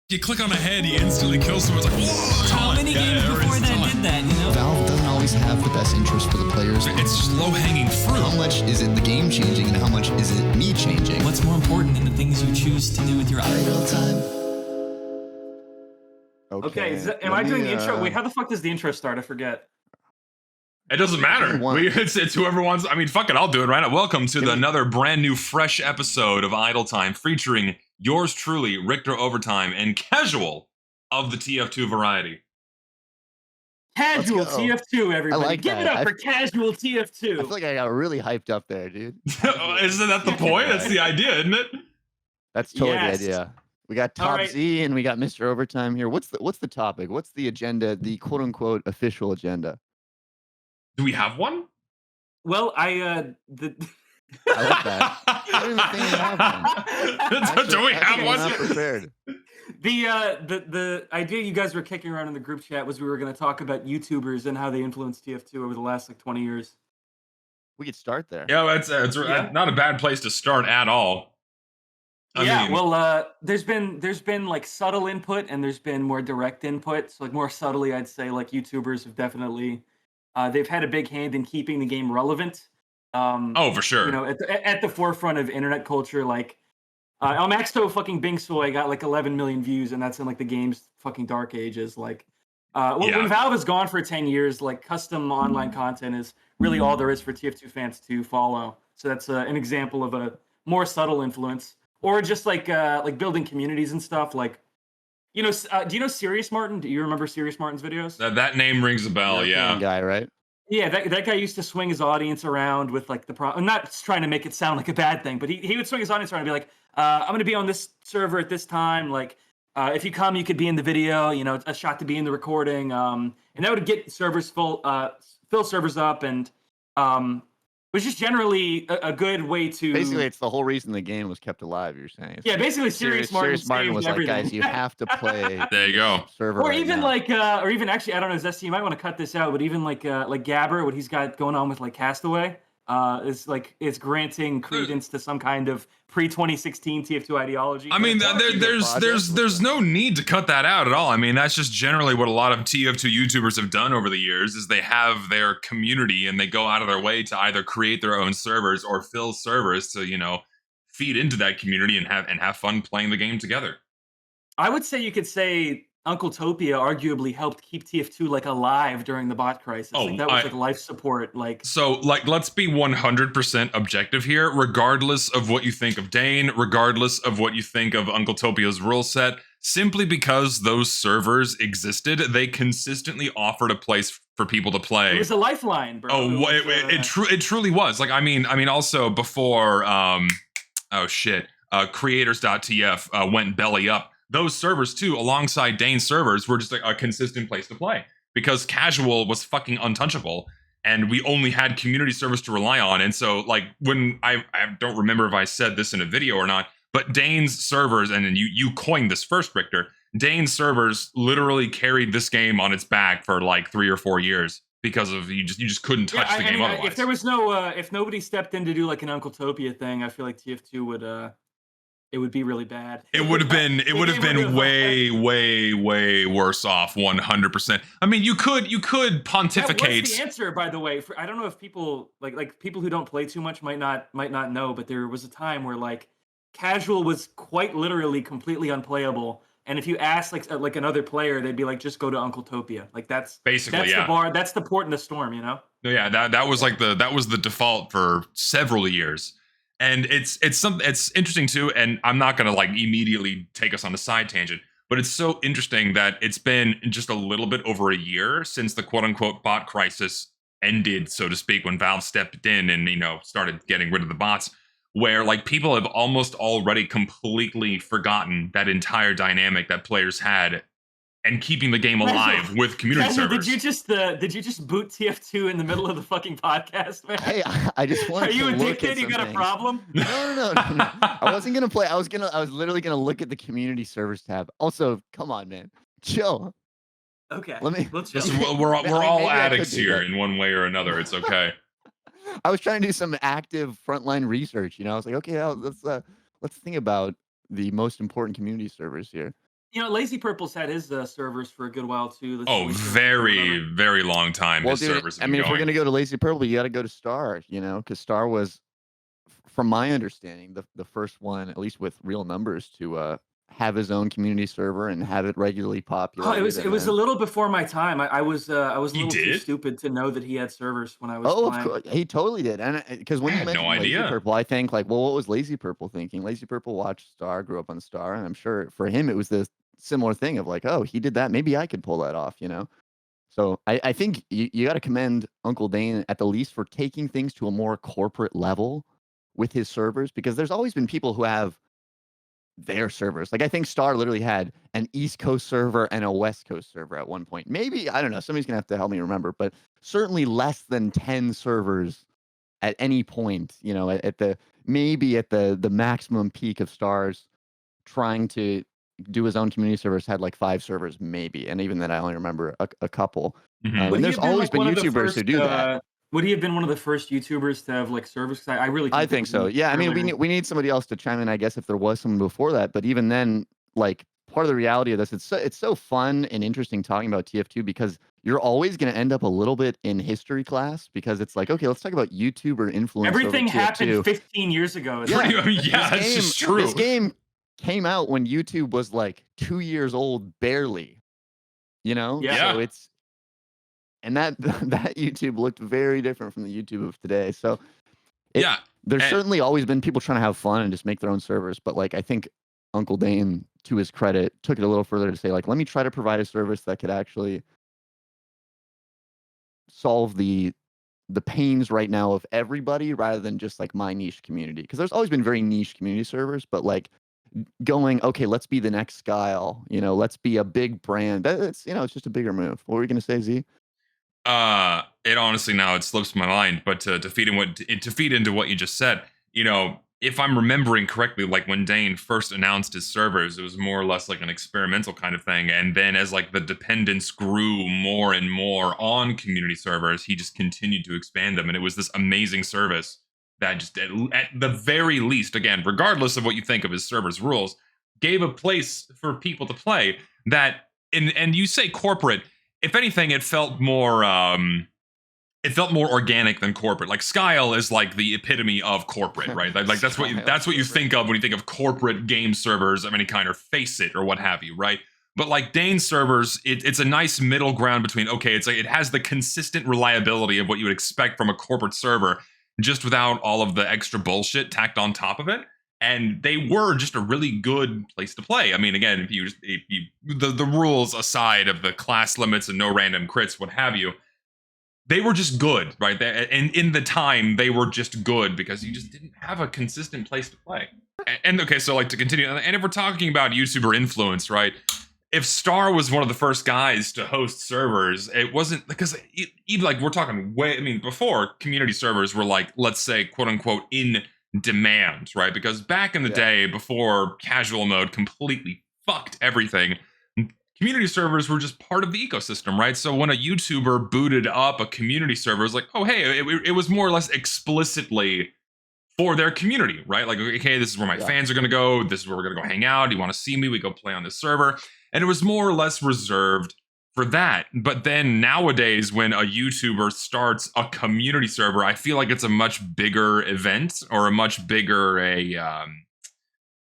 You click on a head, you instantly kill someone. It's like, whoa! How many games before that did that, you know? Valve doesn't always have the best interest for the players. It's just low-hanging fruit. How much is it the game changing and how much is it me changing? What's more important than the things you choose to do with your idle time? Okay, am I doing the intro? Wait, how the fuck does the intro start? I forget. It doesn't matter. It's whoever wants. I mean, fuck it, I'll do it right now. Welcome to another brand new, fresh episode of Idle Time, featuring yours truly, Richter Overtime, and Casual of the TF2 variety. Casual TF2, everybody. I like Give it up for Casual TF2. I feel like I got really hyped up there, dude. Isn't that the point? That's the idea, isn't it? That's totally the idea. We got Top Z and we got Mr. Overtime here. What's the topic? What's the agenda? The quote unquote official agenda? Do we have one? Well, I like that. I don't even think we have one. Actually, do we have one? I'm not prepared. The idea you guys were kicking around in the group chat was we were going to talk about YouTubers and how they influenced TF2 over the last 20 years. We could start there. Yeah, it's not a bad place to start at all. I mean, there's been like subtle input and there's been more direct input. So like more subtly, I'd say like YouTubers have definitely they've had a big hand in keeping the game relevant. For sure. You know, at the forefront of internet culture, like El Maxto fucking Bing Soy got like 11 million views, and that's in like the game's fucking dark ages. Like, when Valve is gone for 10 years, like custom online content is really all there is for TF2 fans to follow. So that's an example of a more subtle influence, or just like building communities and stuff. Like, you know, do you know Serious Martin? Do you remember Serious Martin's videos? That name rings a bell. Yeah, guy, right? Yeah, that guy used to swing his audience around with like I'm not trying to make it sound like a bad thing, but he would swing his audience around and be like, I'm going to be on this server at this time. Like, if you come, you could be in the video, you know, a shot to be in the recording. And that would get servers fill servers up, and was just generally a good way to. Basically, it's the whole reason the game was kept alive. You're saying? Yeah, basically, Serious Martin was everything. like, guys, you have to play. There you go. Server or right even now. or even actually, I don't know, Zesty, you might want to cut this out, but even like Gabber, what he's got going on with like Castaway, is like it's granting credence to some kind of pre-2016 TF2 ideology. I mean, there's no need to cut that out at all. I mean, that's just generally what a lot of TF2 YouTubers have done over the years. Is they have their community and they go out of their way to either create their own servers or fill servers to, you know, feed into that community and have fun playing the game together. I would say you could say Uncle Topia arguably helped keep TF2 like alive during the bot crisis. Like, that was like life support. Like, so like, let's be 100% objective here. Regardless of what you think of Dane, regardless of what you think of Uncle Topia's rule set, simply because those servers existed, they consistently offered a place for people to play. It was a lifeline, bro. It truly was. Like, I mean, also before, creators.tf went belly up. Those servers too, alongside Dane's servers, were just like a consistent place to play because Casual was fucking untouchable, and we only had community servers to rely on. And so, like, when I don't remember if I said this in a video or not, but Dane's servers, and then you coined this first, Richter. Dane's servers literally carried this game on its back for like 3 or 4 years because of you just couldn't touch the game otherwise. If there was no, if nobody stepped in to do like an Uncle Topia thing, I feel like TF2 would. It would be really bad. It would have been way worse off. 100%. I mean, you could pontificate. What's the answer, by the way? I don't know if people like people who don't play too much might not know, but there was a time where like Casual was quite literally completely unplayable. And if you ask like another player, they'd be like, just go to Uncle Topia. Like that's basically the bar, that's the port in the storm, you know? Yeah, that was like that was the default for several years. And it's interesting too, and I'm not gonna like immediately take us on a side tangent, but it's so interesting that it's been just a little bit over a year since the quote unquote bot crisis ended, so to speak, when Valve stepped in and, you know, started getting rid of the bots, where like people have almost already completely forgotten that entire dynamic that players had and keeping the game alive with community servers. Did you just boot TF2 in the middle of the fucking podcast, man? Hey, I just wanted to. Are you addicted? You got a problem? No. I wasn't gonna play. I was literally gonna look at the community servers tab. Also, come on, man, chill. Okay. Let's we're all addicts here in one way or another. It's okay. I was trying to do some active frontline research. You know, I was like, okay, let's think about the most important community servers here. Lazy Purple's had his servers for a good while too. Oh, very, very long time. Well, His dude, servers have I been mean, if we're going. gonna go to Lazy Purple, you got to go to Star. Because Star was, from my understanding, the first one, at least with real numbers, to have his own community server and have it regularly Oh, populated. it was a little before my time. I was a He little too did? stupid to know that he had servers when I was Oh, of playing. course, he totally did. And because when I you had no mentioned Lazy idea. Purple, I think like, well, what was Lazy Purple thinking? Lazy Purple watched Star, grew up on Star, and I'm sure for him it was the similar thing of like, oh, he did that, maybe I could pull that off. So I think you got to commend Uncle Dane at the least for taking things to a more corporate level with his servers, because there's always been people who have their servers. Like I think Star literally had an East Coast server and a West Coast server at one point. Maybe, I don't know, somebody's gonna have to help me remember, but certainly less than 10 servers at any point, at the maybe at the maximum peak of Star's trying to do his own community servers had like 5 servers maybe, and even then I only remember a couple. Mhm. Would And he there's have been always like been one of the YouTubers who first? do that. Would he have been one of the first YouTubers to have like servers? 'Cause I really I think think so. Yeah, I mean, we need somebody else to chime in, I guess, if there was someone before that. But even then, like part of the reality of this, it's so fun and interesting talking about TF2 because you're always going to end up a little bit in history class because it's like, okay, let's talk about YouTuber influence. Everything over happened TF2. 15 years ago. Yeah, It's just true. This game came out when YouTube was like 2 years old, barely. Yeah. So it's. And that that YouTube looked very different from the YouTube of today. So there's certainly always been people trying to have fun and just make their own servers. But like I think Uncle Dane, to his credit, took it a little further to say, like, let me try to provide a service that could actually solve the pains right now of everybody rather than just like my niche community. Because there's always been very niche community servers, but like going, okay, let's be the next Skyle, let's be a big brand. It's it's just a bigger move. What were you gonna say, Z? It honestly now it slips my mind, but to feed into what you just said, if I'm remembering correctly, like when Dane first announced his servers, it was more or less like an experimental kind of thing, and then as like the dependence grew more and more on community servers, he just continued to expand them, and it was this amazing service that just at the very least, again, regardless of what you think of his server's rules, gave a place for people to play that. And you say corporate. If anything, it felt more organic than corporate. Like Skyle is like the epitome of corporate, right? Like that's what you think of when you think of corporate game servers of any kind, or Face It or what have you, right? But like Dane's servers, it's a nice middle ground between, okay, it's like it has the consistent reliability of what you would expect from a corporate server, just without all of the extra bullshit tacked on top of it. And they were just a really good place to play. I mean, again, if you the rules aside of the class limits and no random crits, what have you, they were just good, right? And in the time, they were just good because you just didn't have a consistent place to play. And okay, so like to continue, and if we're talking about YouTuber influence, right? If Star was one of the first guys to host servers, it wasn't because even like we're talking before community servers were like, let's say, quote unquote, in demand, right? Because back in the day, before casual mode completely fucked everything, community servers were just part of the ecosystem, right? So when a YouTuber booted up a community server, it was like, oh, hey, it was more or less explicitly for their community, right? Like, okay, this is where my fans are going to go. This is where we're going to go hang out. You want to see me? We go play on this server. And it was more or less reserved for that. But then nowadays, when a YouTuber starts a community server, I feel like it's a much bigger event, or a much bigger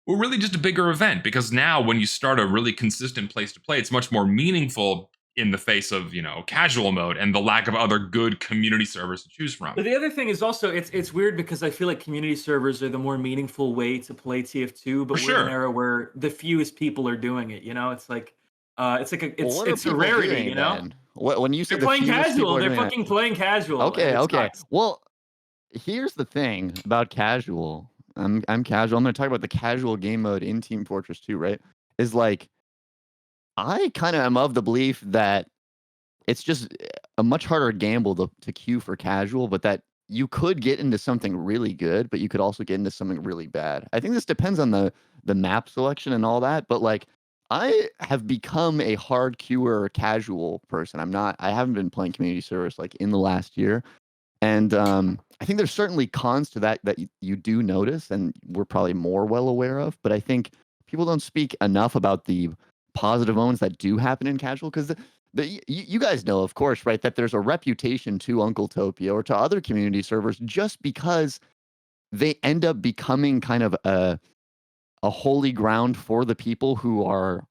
really just a bigger event, because now when you start a really consistent place to play, it's much more meaningful in the face of casual mode and the lack of other good community servers to choose from. But the other thing is also it's weird because I feel like community servers are the more meaningful way to play TF2, but we're in an era where the fewest people are doing it. It's like it's a rarity. When you say they're playing casual, they're fucking playing casual. Okay. Well, here's the thing about casual. I'm casual. I'm going to talk about the casual game mode in Team Fortress 2, right? Is like, I kind of am of the belief that it's just a much harder gamble to queue for casual, but that you could get into something really good, but you could also get into something really bad. I think this depends on the map selection and all that, but like, I have become a hard queuer casual person. I haven't been playing community servers like in the last year. And I think there's certainly cons to that you do notice, and we're probably more well aware of. But I think people don't speak enough about the positive moments that do happen in casual, because you guys know, of course, right, that there's a reputation to Uncletopia or to other community servers just because they end up becoming kind of a holy ground for the people who are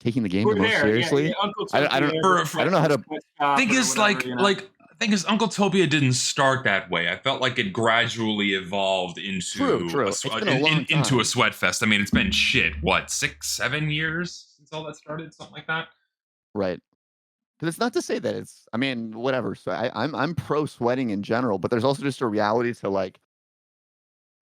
taking the game the We're most there. Yeah, seriously. Uncle I Tokyo, don't For I don't know how to. thing is, whatever, you know? thing is, Uncletopia didn't start that way. I felt like it gradually evolved into True. It's been a long into time. a sweat fest. I mean, it's been what 6-7 years since all that started, something like that. Right. Because it's not to say that it's. I mean, whatever. So I'm pro sweating in general, but there's also just a reality to like.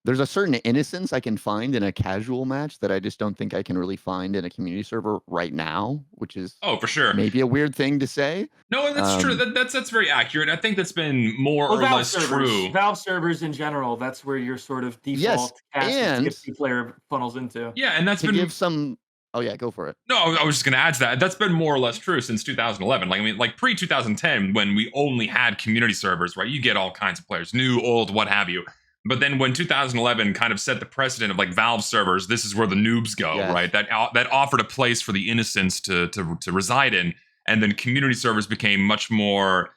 There's a certain innocence I can find in a casual match that I just don't think I can really find in a community server right now, which is Oh, for sure. maybe a weird thing to say. No, that's true. That's very accurate. I think that's been more or Valve less servers, true. Valve servers in general, that's where your sort of Yes, default cast and TF2 player funnels into. Yeah, and that's to been give some. Oh yeah, go for it. No, I was just going to add to that. That's been more or less true since 2011. Like, I mean, like pre 2010, when we only had community servers, right? You get all kinds of players, new, old, what have you. But then when 2011 kind of set the precedent of like Valve servers, this is where the noobs go, Yes. right? That offered a place for the innocents to reside in, and then community servers became much more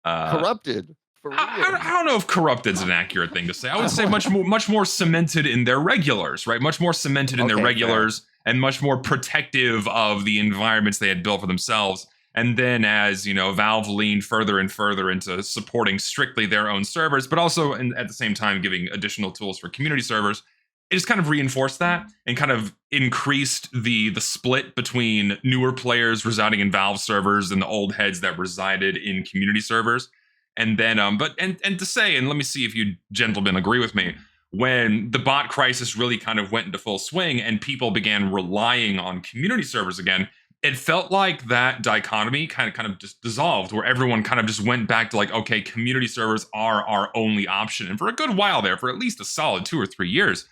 Corrupted. For real. I don't know if corrupted is an accurate thing to say. I would say much more cemented in their regulars, right? Much more cemented in their Okay, regulars and much more protective of the environments they had built for themselves. And then as, you know, Valve leaned further and further into supporting strictly their own servers, but also at the same time giving additional tools for community servers, it just kind of reinforced that and kind of increased the split between newer players residing in Valve servers and the old heads that resided in community servers. And then, and to say, and let me see if you gentlemen agree with me, when the bot crisis really kind of went into full swing and people began relying on community servers again, it felt like that dichotomy kind of just dissolved, where everyone kind of just went back to like, okay, community servers are our only option. And for a good while there, for at least a solid 2 or 3 years,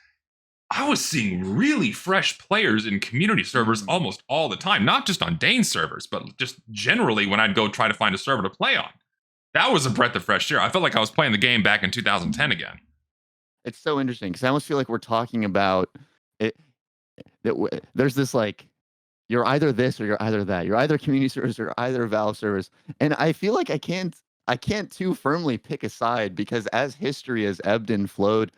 I was seeing really fresh players in community servers almost all the time, not just on Dane's servers, but just generally when I'd go try to find a server to play on. That was a breath of fresh air. I felt like I was playing the game back in 2010 again. It's so interesting because I almost feel like we're talking about it. There's this like, you're either this or you're either that. You're either community servers or either Valve servers, and I feel like I can't too firmly pick a side because as history has ebbed and flowed,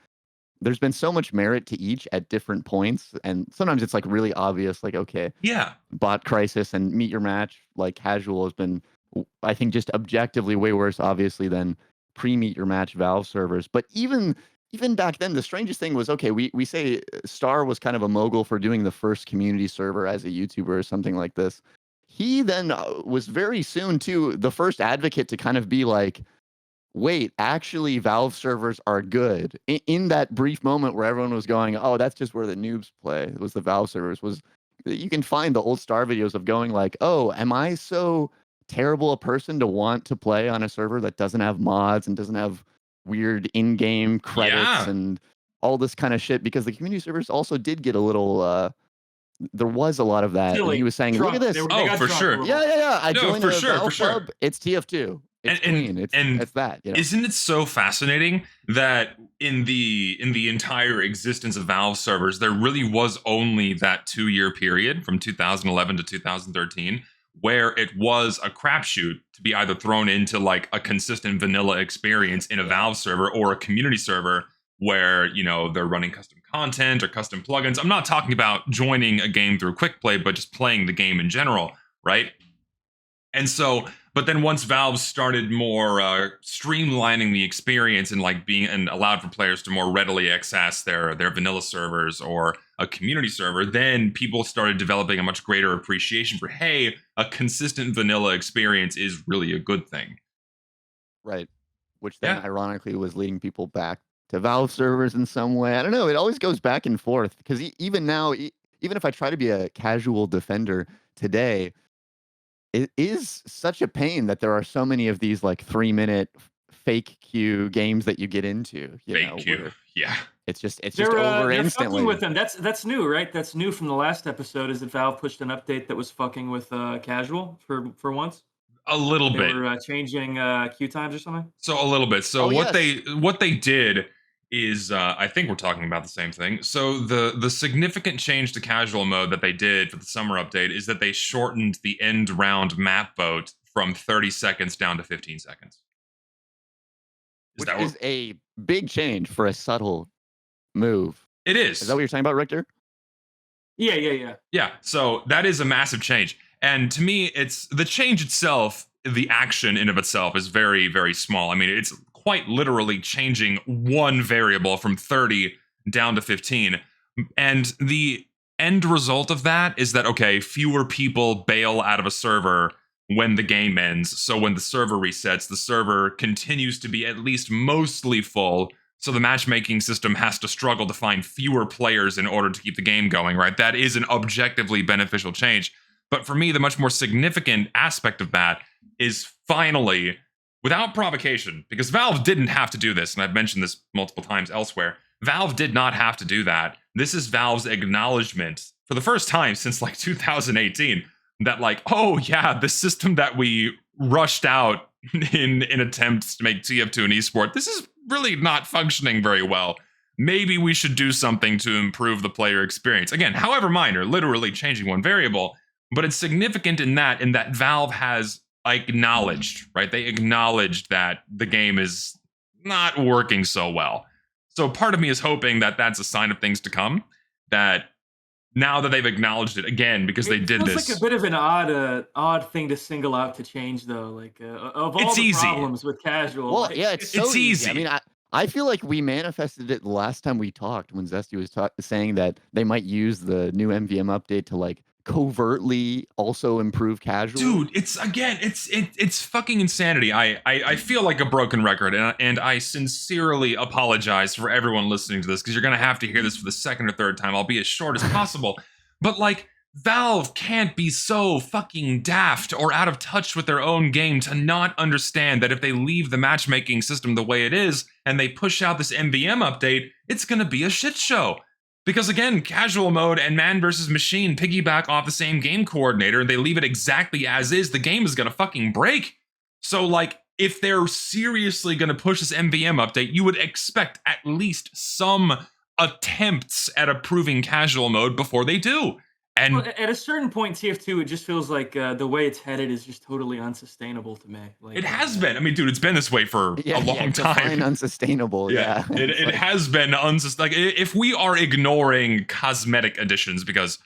there's been so much merit to each at different points, and sometimes it's like really obvious, like okay, yeah, bot crisis and meet your match like casual has been, I think, just objectively way worse, obviously, than pre-meet your match Valve servers. But even back then, the strangest thing was, okay, we say Star was kind of a mogul for doing the first community server as a YouTuber or something like this. He then was very soon too the first advocate to kind of be like, wait, actually, Valve servers are good. In that brief moment where everyone was going, oh, that's just where the noobs play, it was the Valve servers. Was you can find the old Star videos of going like, oh, am I so terrible a person to want to play on a server that doesn't have mods and doesn't have weird in-game credits and all this kind of shit? Because the community servers also did get a little there was a lot of that. And he was saying, look at this. Oh, for sure. Yeah. I joined for a sure, Valve for sure. club. It's TF2. It's clean. It's that. You know? Isn't it so fascinating that in the entire existence of Valve servers, there really was only that 2-year period from 2011 to 2013 where it was a crapshoot to be either thrown into like a consistent vanilla experience in a Valve server or a community server where, you know, they're running custom content or custom plugins. I'm not talking about joining a game through quick play, but just playing the game in general, right? And so, but then once Valve started more streamlining the experience and like being and allowed for players to more readily access their vanilla servers or a community server, then people started developing a much greater appreciation for, hey, a consistent vanilla experience is really a good thing. Right. Which then ironically was leading people back to Valve servers in some way. I don't know. It always goes back and forth because even now, even if I try to be a casual defender today, it is such a pain that there are so many of these like 3-minute fake queue games that you get into. Fake queue, yeah. It's just over instantly. Fucking with them. That's new, right? That's new from the last episode. Is that Valve pushed an update that was fucking with casual for once? A little bit. They were changing queue times or something. So a little bit. So what they did is I think we're talking about the same thing. So the significant change to casual mode that they did for the summer update is that they shortened the end round map vote from 30 seconds down to 15 seconds. Which is a big change for a subtle move. It is. Is that what you're talking about, Richter? Yeah. Yeah, so that is a massive change. And to me, it's the change itself, the action in of itself is very, very small. I mean, it's quite literally changing one variable from 30 down to 15. And the end result of that is that, okay, fewer people bail out of a server when the game ends. So when the server resets, the server continues to be at least mostly full. So the matchmaking system has to struggle to find fewer players in order to keep the game going, right? That is an objectively beneficial change. But for me, the much more significant aspect of that is finally, without provocation, because Valve didn't have to do this, and I've mentioned this multiple times elsewhere, Valve did not have to do that. This is Valve's acknowledgement for the first time since like 2018 that like, oh yeah, the system that we rushed out in attempts to make TF2 an esport, this is really not functioning very well. Maybe we should do something to improve the player experience. Again, however minor, literally changing one variable, but it's significant in that Valve has acknowledged, right? They acknowledged that the game is not working so well. So part of me is hoping that that's a sign of things to come, that now that they've acknowledged it again, because they did this. It's like a bit of an odd thing to single out to change, though. Like of all it's the easy. problems with casual. Well, like, yeah, it's so easy. I mean, I feel like we manifested it the last time we talked when Zesty was saying that they might use the new MVM update to like covertly also improve casual. Dude, it's fucking insanity. I feel like a broken record, and I sincerely apologize for everyone listening to this, because you're gonna have to hear this for the second or third time. I'll be as short as possible. But like, Valve can't be so fucking daft or out of touch with their own game to not understand that if they leave the matchmaking system the way it is and they push out this MVM update, it's gonna be a shit show. Because again, casual mode and man versus machine piggyback off the same game coordinator, and they leave it exactly as is, the game is gonna fucking break. So like, if they're seriously gonna push this MVM update, you would expect at least some attempts at approving casual mode before they do. And well, at a certain point, TF2, it just feels like the way it's headed is just totally unsustainable to me. Like, it has been. I mean, dude, it's been this way for a long time. Define unsustainable. Yeah, it has been unsustainable. Like, if we are ignoring cosmetic additions, because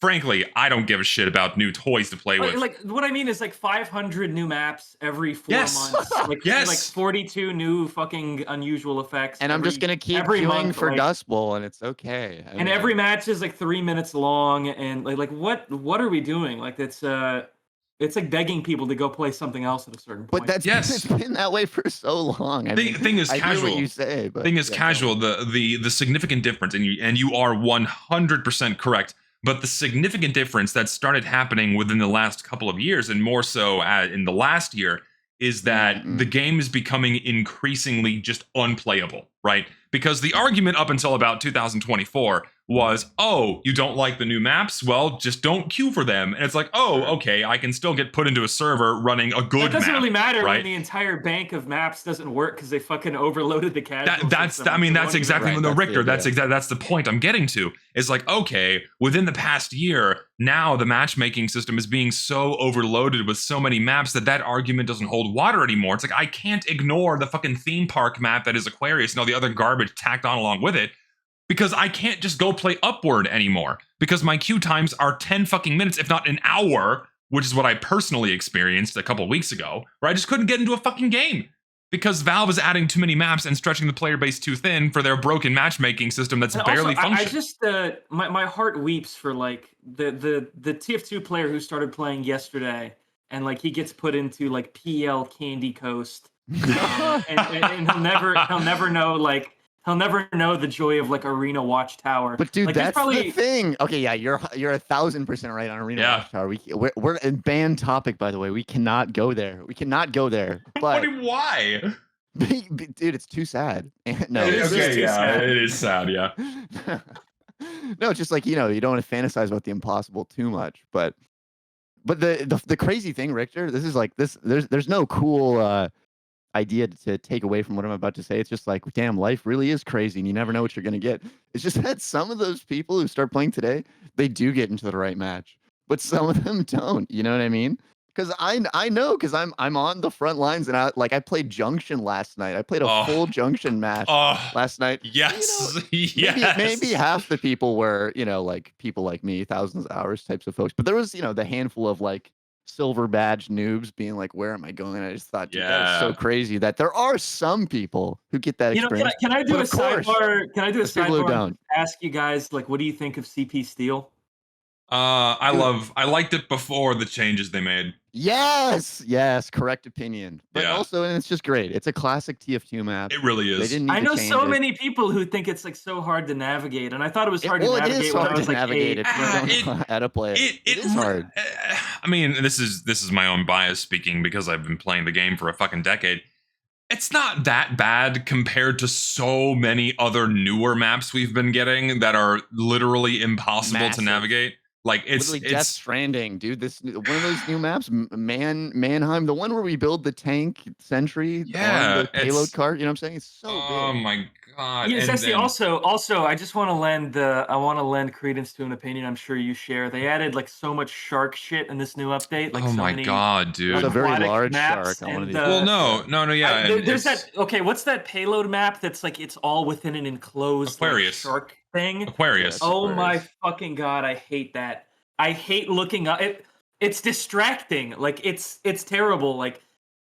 frankly, I don't give a shit about new toys to play with. Like, what I mean is like 500 new maps every 4 Yes. months. Like, Yes. like 42 new fucking unusual effects. And I'm just gonna keep every queuing month, for like, Dust Bowl, and it's okay. I and mean, every match is like 3 minutes long, and like what are we doing? Like, it's like begging people to go play something else at a certain point. But that's Yes. it's been that way for so long. I mean, Thing is I hear casual. what you say, but Thing is casual. The significant difference, and you are 100% correct. But the significant difference that started happening within the last couple of years, and more so in the last year, is that the game is becoming increasingly just unplayable, right? Because the argument up until about 2024 was, oh, you don't like the new maps? Well, just don't queue for them. And it's like, oh, okay, I can still get put into a server running a good map. It doesn't really matter right? when the entire bank of maps doesn't work because they fucking overloaded the casual system. I mean, that's exactly Right, the that's Richter. the That's the point I'm getting to. Is like, okay, within the past year, now the matchmaking system is being so overloaded with so many maps that argument doesn't hold water anymore. It's like, I can't ignore the fucking theme park map that is Aquarius and all the other garbage tacked on along with it, because I can't just go play Upward anymore, because my queue times are 10 fucking minutes, if not an hour, which is what I personally experienced a couple weeks ago, where I just couldn't get into a fucking game because Valve is adding too many maps and stretching the player base too thin for their broken matchmaking system that's And barely also, functioning. I just my heart weeps for like the TF2 player who started playing yesterday, and like he gets put into like PL Candy Coast, and he'll never know like. He'll never know the joy of like Arena Watchtower. But dude, like, that's probably... the thing. Okay, yeah, you're 1,000% right on Arena Watchtower. We're in banned topic, by the way. We cannot go there. We cannot go there. But Why? dude, it's too sad. No, It is sad. Yeah. No, it's just like, you don't want to fantasize about the impossible too much. But the crazy thing, Richter, this is like this. There's no cool idea to take away from what I'm about to say. It's just like, damn, life really is crazy, and you never know what you're gonna get. It's just that some of those people who start playing today, they do get into the right match, but some of them don't. You know what I mean? Because I know, because I'm on the front lines, and I played Junction last night. I played a full Junction match last night. Yes, Maybe half the people were, like people like me, thousands of hours types of folks. But there was, the handful of like silver badge noobs being like, where am I going? I just thought, dude, that is so crazy that there are some people who get that experience. Can I do a sidebar? Can I do a sidebar? Don't. Ask you guys, like, what do you think of CP Steel? I liked it before the changes they made. Yes, correct opinion. But also, and it's just great. It's a classic TF2 map. It really is. They didn't need I know to change so it. many people who think it's like so hard to navigate, and I thought it was hard to navigate. It is hard to navigate. It's how to play it. It is hard. I mean, this is my own bias speaking because I've been playing the game for a fucking decade. It's not that bad compared to so many other newer maps we've been getting that are literally impossible to navigate. Like it's Death Stranding, dude. One of those new maps, Mannheim, the one where we build the tank sentry on the payload cart. You know what I'm saying? It's so big. Oh my god. Yeah, Zesty, also, I just want to lend credence to an opinion I'm sure you share. They added like so much shark shit in this new update. Like, oh my god, dude! It's a very large shark on one of these. Well, no, yeah. There's that. Okay, what's that payload map that's like it's all within an enclosed like, shark thing? Aquarius. Oh my fucking god, I hate that. I hate looking up. It's distracting. Like it's terrible. Like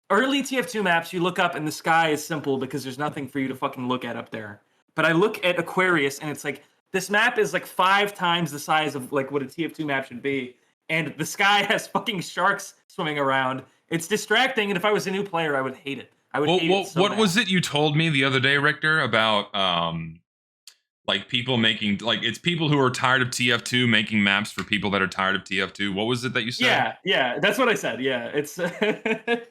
early TF2 maps, you look up and the sky is simple because there's nothing for you to fucking look at up there. But I look at Aquarius and it's like this map is like 5 times the size of like what a TF2 map should be, and the sky has fucking sharks swimming around. It's distracting, and if I was a new player, I would hate it. I would hate it so what bad. was it you told me the other day, Richter, about like people making like it's people who are tired of TF2 making maps for people that are tired of TF2. What was it that you said? Yeah, that's what I said. Yeah, it's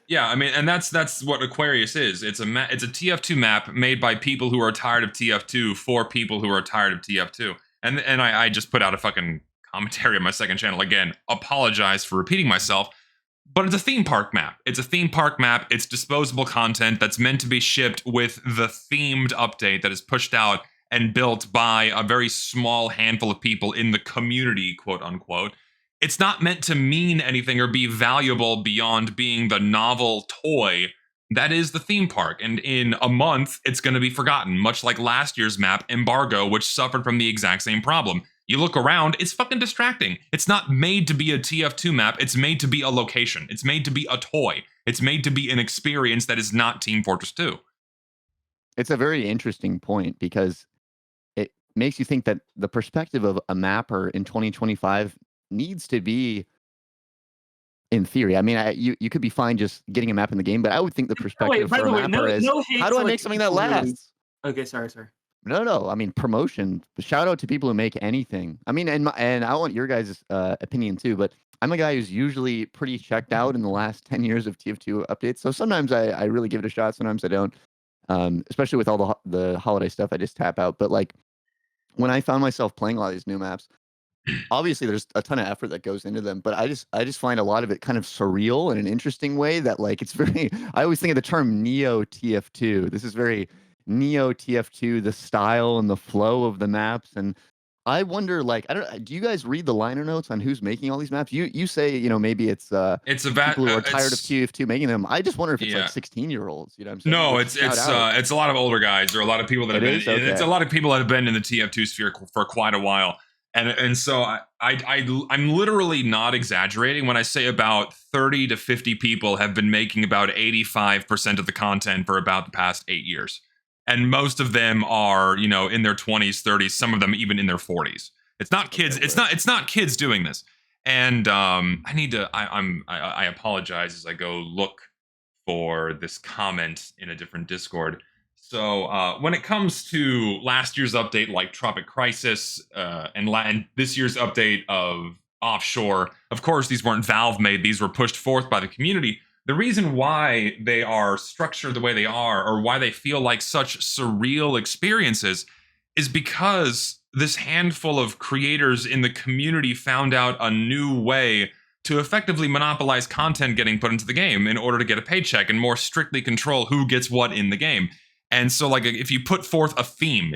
yeah, I mean, and that's what Aquarius is. It's a TF2 map made by people who are tired of TF2 for people who are tired of TF2. And I just put out a fucking commentary on my second channel again. Apologize for repeating myself. But it's a theme park map. It's a theme park map. It's disposable content that's meant to be shipped with the themed update that is pushed out and built by a very small handful of people in the community, quote unquote. It's not meant to mean anything or be valuable beyond being the novel toy that is the theme park. And in a month, it's going to be forgotten, much like last year's map, Embargo, which suffered from the exact same problem. You look around, it's fucking distracting. It's not made to be a TF2 map. It's made to be a location. It's made to be a toy. It's made to be an experience that is not Team Fortress 2. It's a very interesting point because it makes you think that the perspective of a mapper in 2025 needs to be, in theory, I mean, you could be fine just getting a map in the game, but I would think the perspective for a mapper is, how do I make something that lasts? Okay, sorry. No. I mean, promotion. Shout out to people who make anything. I mean, and I want your guys' opinion too, but I'm a guy who's usually pretty checked out in the last 10 years of TF2 updates. So sometimes I really give it a shot. Sometimes I don't. Especially with all the holiday stuff, I just tap out. But like when I found myself playing a lot of these new maps, obviously there's a ton of effort that goes into them, but I just find a lot of it kind of surreal in an interesting way that like it's very, I always think of the term Neo TF2. This is very Neo TF2, the style and the flow of the maps. And I wonder, like, do you guys read the liner notes on who's making all these maps? You say, maybe it's people who are tired of TF2 making them. I just wonder if it's like 16-year-olds. You know what I'm saying? No, it's a lot of older guys or a lot of people that have been. Okay. It's a lot of people that have been in the TF2 sphere for quite a while. And so I'm literally not exaggerating when I say about 30 to 50 people have been making about 85% of the content for about the past 8 years. And most of them are, in their 20s, 30s, some of them even in their 40s. It's not kids. Okay, it's not kids doing this. And I apologize as I go look for this comment in a different Discord. So when it comes to last year's update, like Tropic Crisis, and this year's update of Offshore, of course, these weren't Valve made. These were pushed forth by the community. The reason why they are structured the way they are, or why they feel like such surreal experiences, is because this handful of creators in the community found out a new way to effectively monopolize content getting put into the game in order to get a paycheck and more strictly control who gets what in the game. And so, like, if you put forth a theme,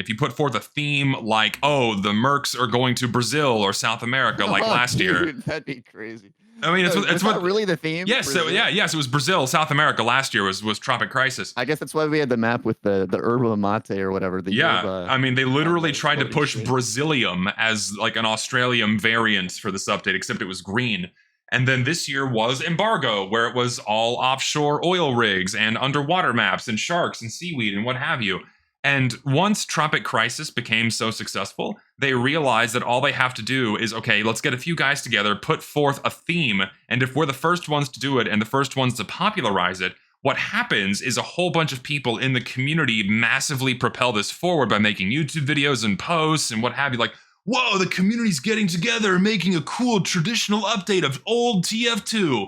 like, oh, the Mercs are going to Brazil or South America, like last year, that'd be crazy. I mean, it's what really the theme. Yes, yes, it was Brazil, South America last year was Tropic Crisis. I guess that's why we had the map with the yerba mate or whatever. I mean, they literally tried to push Brazilium as like an Australian variant for this update, except it was green. And then this year was Embargo, where it was all offshore oil rigs and underwater maps and sharks and seaweed and what have you. And once Tropic Crisis became so successful, they realized that all they have to do is, okay, let's get a few guys together, put forth a theme, and if we're the first ones to do it and the first ones to popularize it, what happens is a whole bunch of people in the community massively propel this forward by making YouTube videos and posts and what have you, like, whoa, the community's getting together and making a cool traditional update of old TF2.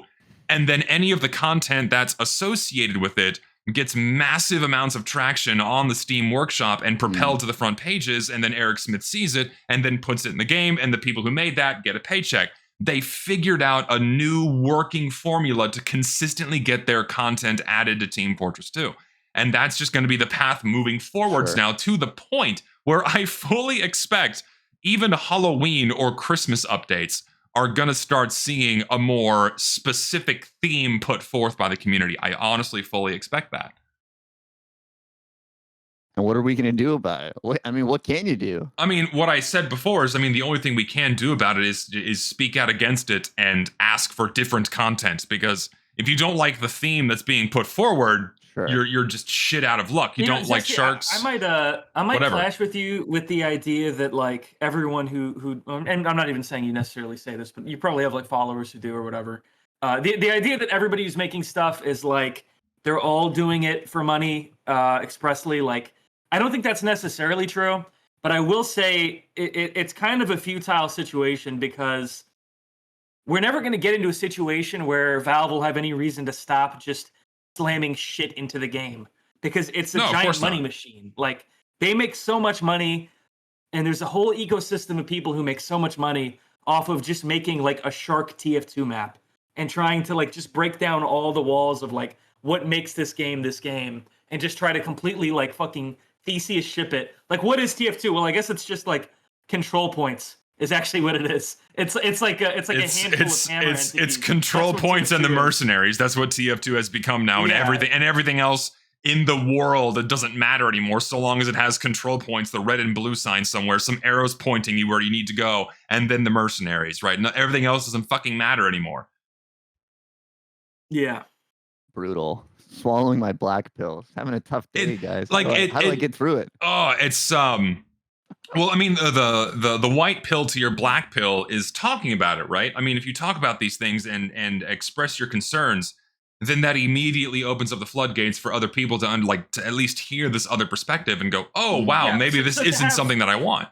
And then any of the content that's associated with it gets massive amounts of traction on the Steam Workshop and propelled to the front pages, and then Eric Smith sees it and then puts it in the game, and the people who made that get a paycheck. They figured out a new working formula to consistently get their content added to Team Fortress 2. And that's just going to be the path moving forwards now, to the point where I fully expect even Halloween or Christmas updates are going to start seeing a more specific theme put forth by the community. I honestly fully expect that. And what are we going to do about it? What can you do? I mean, what I said before is, the only thing we can do about it is speak out against it and ask for different content. Because if you don't like the theme that's being put forward, you're just shit out of luck. You don't like sharks. I might clash with you with the idea that like everyone who and I'm not even saying you necessarily say this, but you probably have like followers who do or whatever. The idea that everybody who's making stuff is like they're all doing it for money expressly, like I don't think that's necessarily true. But I will say it's kind of a futile situation because we're never going to get into a situation where Valve will have any reason to stop just slamming shit into the game, because it's a giant money machine. Like they make so much money, and there's a whole ecosystem of people who make so much money off of just making like a shark TF2 map and trying to like just break down all the walls of like what makes this game and just try to completely like fucking Theseus ship it. Like what is TF2? Well, I guess it's just like control points is actually what it is. It's like a handful of hammer entities. It's control points and the mercenaries. That's what TF2 has become now, and everything else in the world, it doesn't matter anymore so long as it has control points, the red and blue sign somewhere, some arrows pointing you where you need to go, and then the mercenaries, right? No, everything else doesn't fucking matter anymore. Yeah. Brutal. Swallowing my black pills. Having a tough day, guys. How do I get through it? Oh, it's well, the white pill to your black pill is talking about it, right? I mean, if you talk about these things and express your concerns, then that immediately opens up the floodgates for other people to at least hear this other perspective and go, oh wow, maybe this isn't something that I want.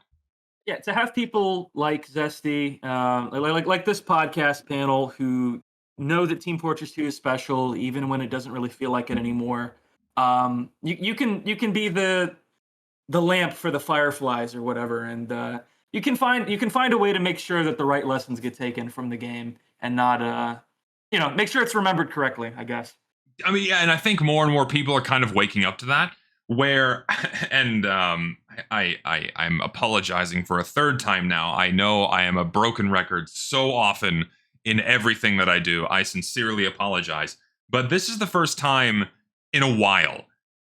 Yeah, to have people like Zesty, like this podcast panel, who know that Team Fortress 2 is special, even when it doesn't really feel like it anymore. You can be the lamp for the fireflies or whatever, and you can find a way to make sure that the right lessons get taken from the game and not make sure it's remembered correctly, I guess. I mean, yeah, and I think more and more people are kind of waking up to that, where and I'm apologizing for a third time now. I know I am a broken record so often in everything that I do. I sincerely apologize, but this is the first time in a while,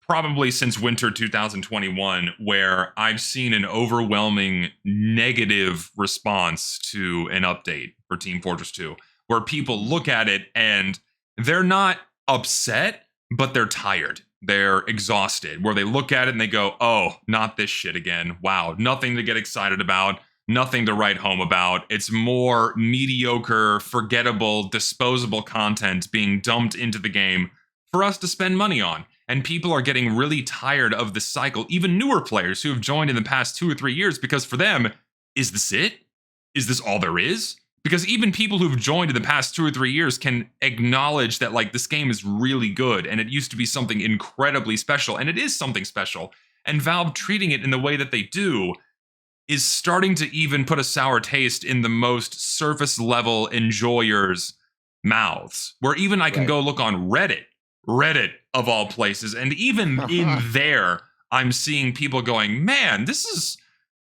probably since winter 2021, where I've seen an overwhelming negative response to an update for Team Fortress 2, where people look at it and they're not upset, but they're tired. They're exhausted, where they look at it and they go, oh, not this shit again. Wow, nothing to get excited about, nothing to write home about. It's more mediocre, forgettable, disposable content being dumped into the game for us to spend money on. And people are getting really tired of this cycle, even newer players who have joined in the past 2 or 3 years, because for them, is this it? Is this all there is? Because even people who've joined in the past 2 or 3 years can acknowledge that like this game is really good and it used to be something incredibly special, and it is something special. And Valve treating it in the way that they do is starting to even put a sour taste in the most surface level enjoyers' mouths. Where even I can go look on Reddit of all places, and even in there, I'm seeing people going, "Man, this is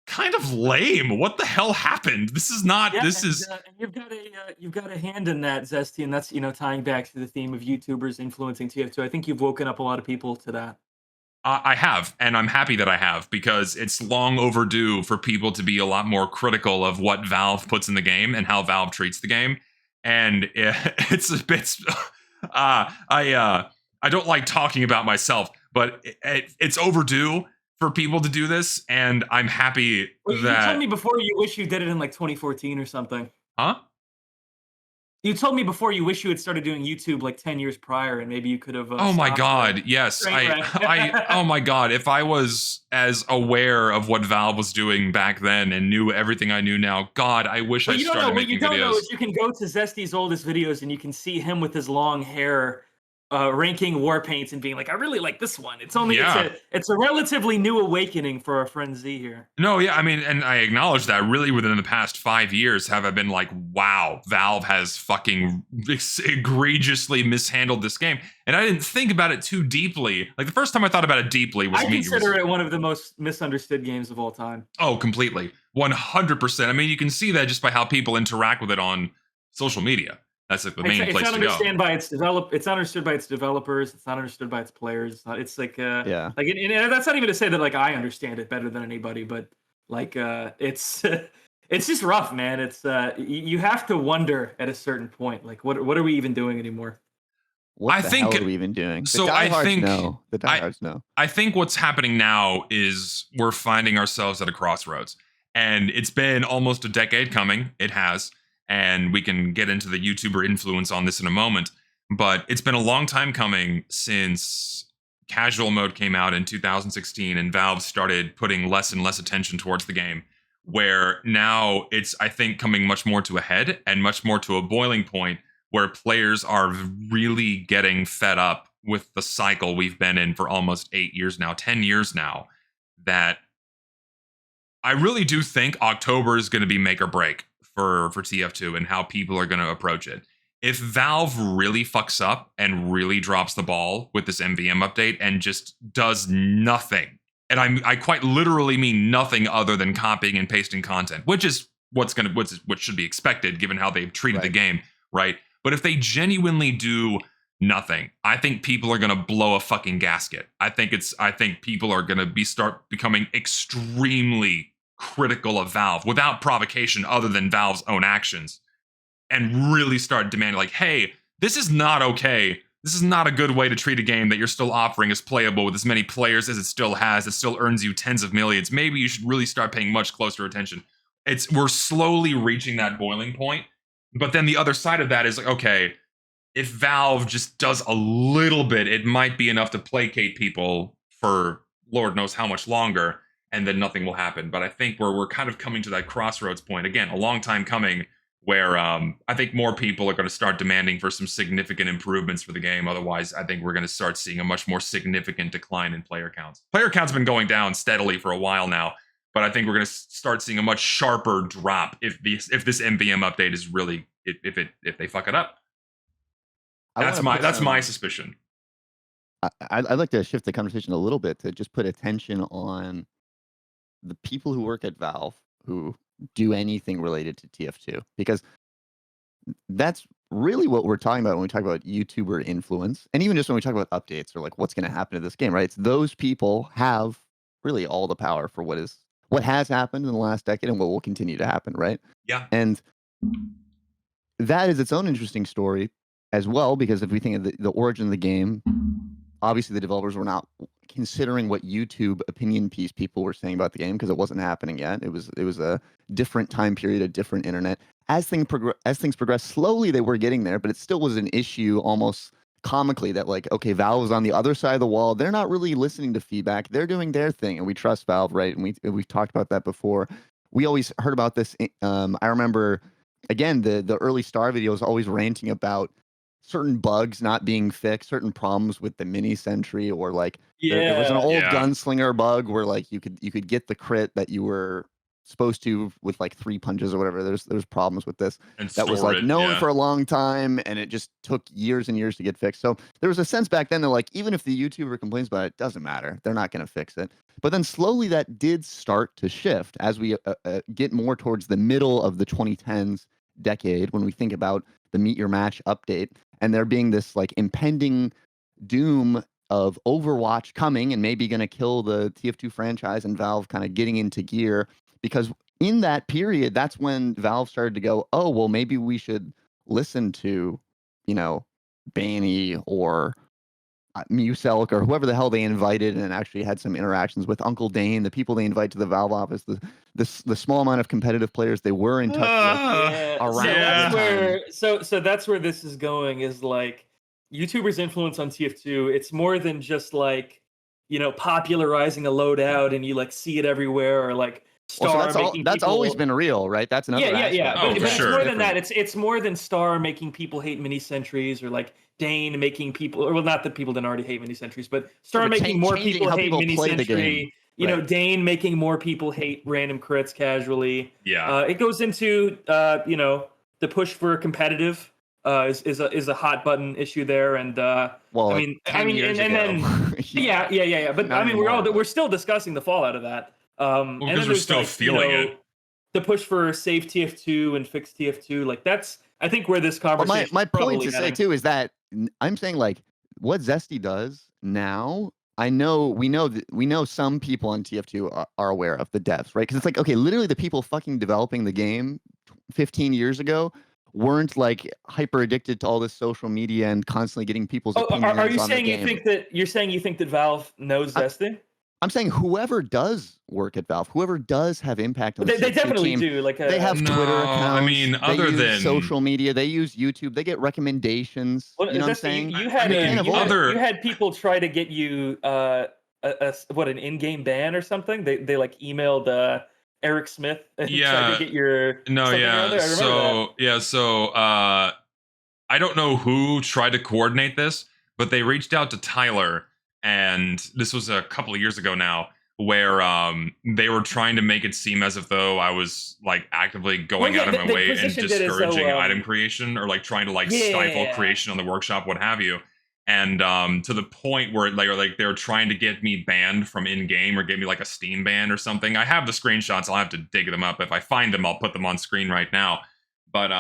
kind of lame. What the hell happened? This is not. This is." And you've got a hand in that, Zesty, and that's tying back to the theme of YouTubers influencing TF2. I think you've woken up a lot of people to that. I have, and I'm happy that I have, because it's long overdue for people to be a lot more critical of what Valve puts in the game and how Valve treats the game. And it's a bit. I don't like talking about myself, but it's overdue for people to do this, and I'm happy that. You told me before you wish you did it in like 2014 or something. Huh? You told me before you wish you had started doing YouTube like 10 years prior, and maybe you could have. Oh my God! Yes, oh my God! If I was as aware of what Valve was doing back then and knew everything I knew now, God, I wish I started making videos. What you don't know is you can go to Zesty's oldest videos and you can see him with his long hair, ranking war paints and being like, I really like this one. It's only it's a relatively new awakening for our friend Z here. No, yeah, I mean, and I acknowledge that really within the past 5 years have I been like, wow, Valve has fucking egregiously mishandled this game. And I didn't think about it too deeply. Like the first time I thought about it deeply was I consider it one of the most misunderstood games of all time. Oh, completely. 100%. I mean, you can see that just by how people interact with it on social media. That's like the main place to go. It's not understood by its developers. It's not understood by its players. It's like and that's not even to say that like I understand it better than anybody, but like it's it's just rough, man. It's you have to wonder at a certain point, like what are we even doing anymore? What the hell are we even doing? The diehards know. I think what's happening now is we're finding ourselves at a crossroads, and it's been almost a decade coming. It has. And we can get into the YouTuber influence on this in a moment. But it's been a long time coming since casual mode came out in 2016 and Valve started putting less and less attention towards the game, where now it's, I think, coming much more to a head and much more to a boiling point where players are really getting fed up with the cycle we've been in for almost 8 years now, 10 years now, that I really do think October is going to be make or break for TF2 and how people are going to approach it. If Valve really fucks up and really drops the ball with this MVM update and just does nothing, and I quite literally mean nothing other than copying and pasting content, which is what should be expected given how they've treated the game, right? But if they genuinely do nothing, I think people are going to blow a fucking gasket. I think people are going to start becoming extremely critical of Valve without provocation other than Valve's own actions, and really start demanding like, hey, this is not okay. This is not a good way to treat a game that you're still offering as playable with as many players as it still has. It still earns you tens of millions. Maybe you should really start paying much closer attention. We're slowly reaching that boiling point. But then the other side of that is like, okay, if Valve just does a little bit, it might be enough to placate people for Lord knows how much longer, and then nothing will happen. But I think we're kind of coming to that crossroads point. Again, a long time coming, where I think more people are going to start demanding for some significant improvements for the game. Otherwise, I think we're going to start seeing a much more significant decline in player counts. Player counts have been going down steadily for a while now, but I think we're going to start seeing a much sharper drop if this MVM update is really if they fuck it up. That's my suspicion. I'd like to shift the conversation a little bit to just put attention on the people who work at Valve who do anything related to TF2, because that's really what we're talking about when we talk about YouTuber influence, and even just when we talk about updates or like what's going to happen to this game, right? It's those people have really all the power for what has happened in the last decade and what will continue to happen, right? Yeah. And that is its own interesting story as well, because if we think of the origin of the game, obviously the developers were not considering what YouTube opinion piece people were saying about the game because it wasn't happening yet. It was a different time period, a different internet. As things progressed slowly, they were getting there, but it still was an issue almost comically that like, okay, Valve is on the other side of the wall. They're not really listening to feedback. They're doing their thing, and we trust Valve, right? And we've talked about that before. We always heard about this. I remember, again, the early Star videos always ranting about certain bugs not being fixed, certain problems with the mini sentry, or like there was an old gunslinger bug where like you could get the crit that you were supposed to with like 3 punches or whatever. There's problems with this And that was store like it, known yeah. for a long time, and it just took years and years to get fixed. So there was a sense back then that like even if the YouTuber complains about it, doesn't matter. They're not going to fix it. But then slowly that did start to shift as we get more towards the middle of the 2010s decade when we think about the Meet Your Match update and there being this like impending doom of Overwatch coming and maybe going to kill the TF2 franchise and Valve kind of getting into gear, because in that period, that's when Valve started to go, oh, well, maybe we should listen to, you know, Banny or Muselk or whoever the hell they invited and actually had some interactions with Uncle Dane, the people they invite to the Valve office, the small amount of competitive players they were in touch with. Yeah. around So the that's time. where so that's where this is going, is like YouTubers' influence on TF2. It's more than just like, you know, popularizing a loadout and you like see it everywhere, or like Well, Star so making that's people... always been real, right? That's another yeah. aspect. Oh, But for it's sure. more than that. It's more than Star making people hate mini sentries, or like Dane making people, or well, not that people didn't already hate mini sentries, but Star but making more changing people how hate people mini play the game. sentry. You know, Right. Dane making more people hate random crits casually. Yeah. It goes into you know, the push for competitive is a hot button issue there, and Well, I mean, 10 years and ago. then yeah. But Not I mean, anymore, but- we're still discussing the fallout of that. And because then we're there's, still like, feeling you know, it. the push for save TF2 and fix TF2, like that's, I think, where this But conversation. my is point probably to say heading. too is that I'm saying like what Zesty does now. I know we know some people on TF2 are aware of the devs, right? Because it's like, okay, literally the people fucking developing the game 15 years ago weren't like hyper addicted to all this social media and constantly getting people's opinions Are you on saying the game. you think that Valve knows Zesty? I'm saying whoever does work at Valve, whoever does have impact on the They TF2 definitely team, do. Like they have No, Twitter I accounts. mean, they other use than- social media, they use YouTube. They get recommendations. Well, You know what I'm Zesty, saying? you had I mean, you had people try to get you an in-game ban or something. They like emailed Eric Smith and tried Yeah. to get your No, something yeah. around there. I remember that. So I don't know who tried to coordinate this, but they reached out to Tyler, and this was a couple of years ago now, where they were trying to make it seem as if though I was like actively going Well, out yeah, of my they way and positioned it as though, discouraging item creation, or like trying to like stifle Yeah. creation on the workshop, what have you. And to the point where like they were trying to get me banned from in-game, or get me like a Steam ban or something. I have the screenshots. I'll have to dig them up. If I find them, I'll put them on screen right now. But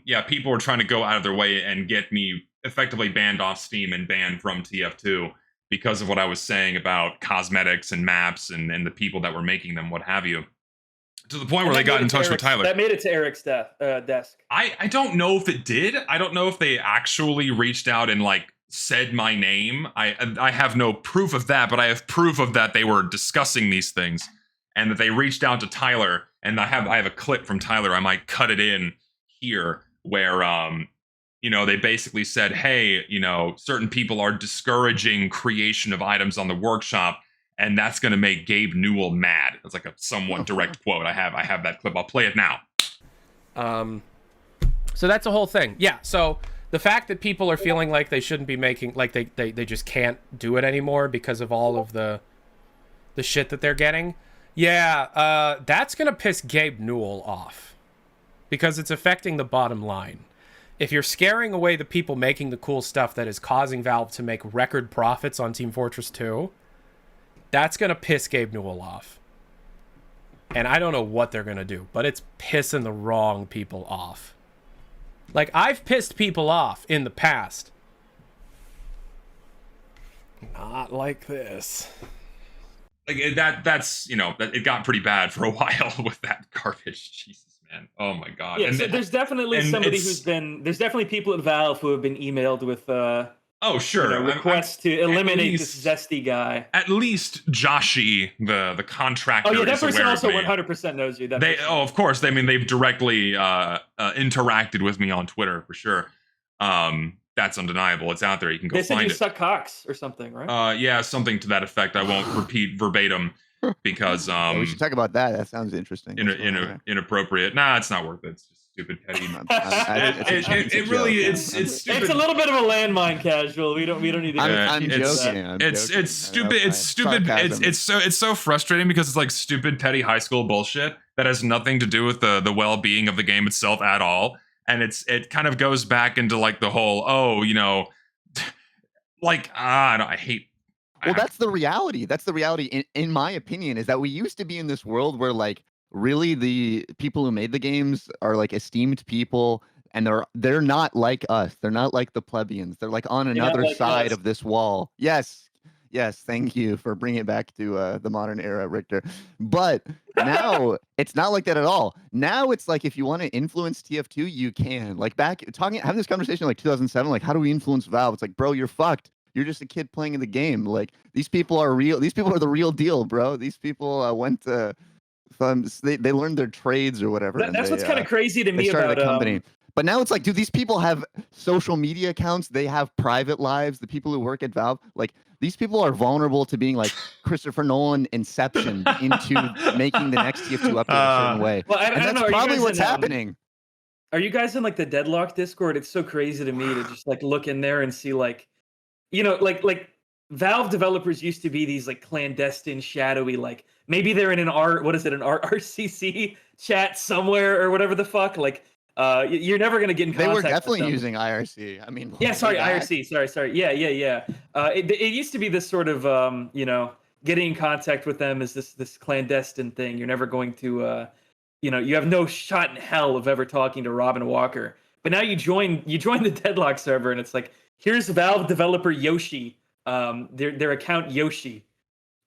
yeah, people were trying to go out of their way and get me effectively banned off Steam and banned from TF2 because of what I was saying about cosmetics and maps and the people that were making them, what have you. To the point where they got in touch with Tyler. That made it to Eric's desk. I don't know if it did. I don't know if they actually reached out and like said my name. I have no proof of that, but I have proof of that they were discussing these things, and that they reached out to Tyler. And I have a clip from Tyler. I might cut it in here, where you know, they basically said, hey, you know, certain people are discouraging creation of items on the workshop, and that's going to make Gabe Newell mad. That's like a somewhat direct quote. I have that clip. I'll play it now. So that's the whole thing. Yeah. So the fact that people are feeling like they shouldn't be making, like they just can't do it anymore because of all of the shit that they're getting. Yeah. That's going to piss Gabe Newell off, because it's affecting the bottom line. If you're scaring away the people making the cool stuff that is causing Valve to make record profits on Team Fortress 2, that's going to piss Gabe Newell off. And I don't know what they're going to do, but it's pissing the wrong people off. Like, I've pissed people off in the past. Not like this. Like that's, you know, it got pretty bad for a while with that garbage. Jesus, man. Oh my god. Yeah, And so there's definitely and somebody it's- who's been. There's definitely people at Valve who have been emailed with oh sure, you know, requests to eliminate this least- Zesty guy. At least Joshi, the contractor. Oh yeah, that is person aware also of me. 100% knows you. That They person. of course. They they've directly interacted with me on Twitter for sure. That's undeniable. It's out there. You can go They said find you it. suck cocks or something, right? Yeah, something to that effect. I won't repeat verbatim because Yeah, we should talk about that. That sounds interesting. inappropriate. Nah, it's not worth it. It's just stupid petty. It really it's stupid. It's a little bit of a landmine, casual. We don't need to. I'm get into joking. that. I'm It's joking. stupid. That's It's stupid. sarcasm. It's so frustrating because it's like stupid petty high school bullshit. that has nothing to do with the well-being of the game itself at all. And it kind of goes back into like the whole, oh, you know, like I hate. Well, that's the reality. That's the reality, in my opinion, is that we used to be in this world where like really the people who made the games are like esteemed people, and they're not like us. They're not like the plebeians. They're like on another like side us. of this wall. Yes. Yes, thank you for bringing it back to the modern era, Richter. But now it's not like that at all. Now it's like if you want to influence TF2, you can. Like having this conversation like 2007, like how do we influence Valve? It's like, bro, you're fucked. You're just a kid playing in the game. Like these people are real. These people are the real deal, bro. These people went to they learned their trades or whatever. That's what's kind of crazy to me started about a company. But now it's like, dude, these people have social media accounts. They have private lives. The people who work at Valve, like these people are vulnerable to being like Christopher Nolan Inception into making the next TF2 update a certain way. Well, I and don't that's know. probably what's happening. Are you guys in like the Deadlock Discord? It's so crazy to me to just like look in there and see like, you know, like Valve developers used to be these like clandestine, shadowy, like maybe they're in an RCC chat somewhere or whatever the fuck. Like, you're never gonna get in contact. They were definitely with them. using IRC. I mean, yeah, sorry, IRC. Sorry. Yeah. It used to be this sort of you know, getting in contact with them is this clandestine thing. You're never going to you know, you have no shot in hell of ever talking to Robin Walker. But now you join the Deadlock server, and it's like, here's Valve developer Yoshi, their account Yoshi,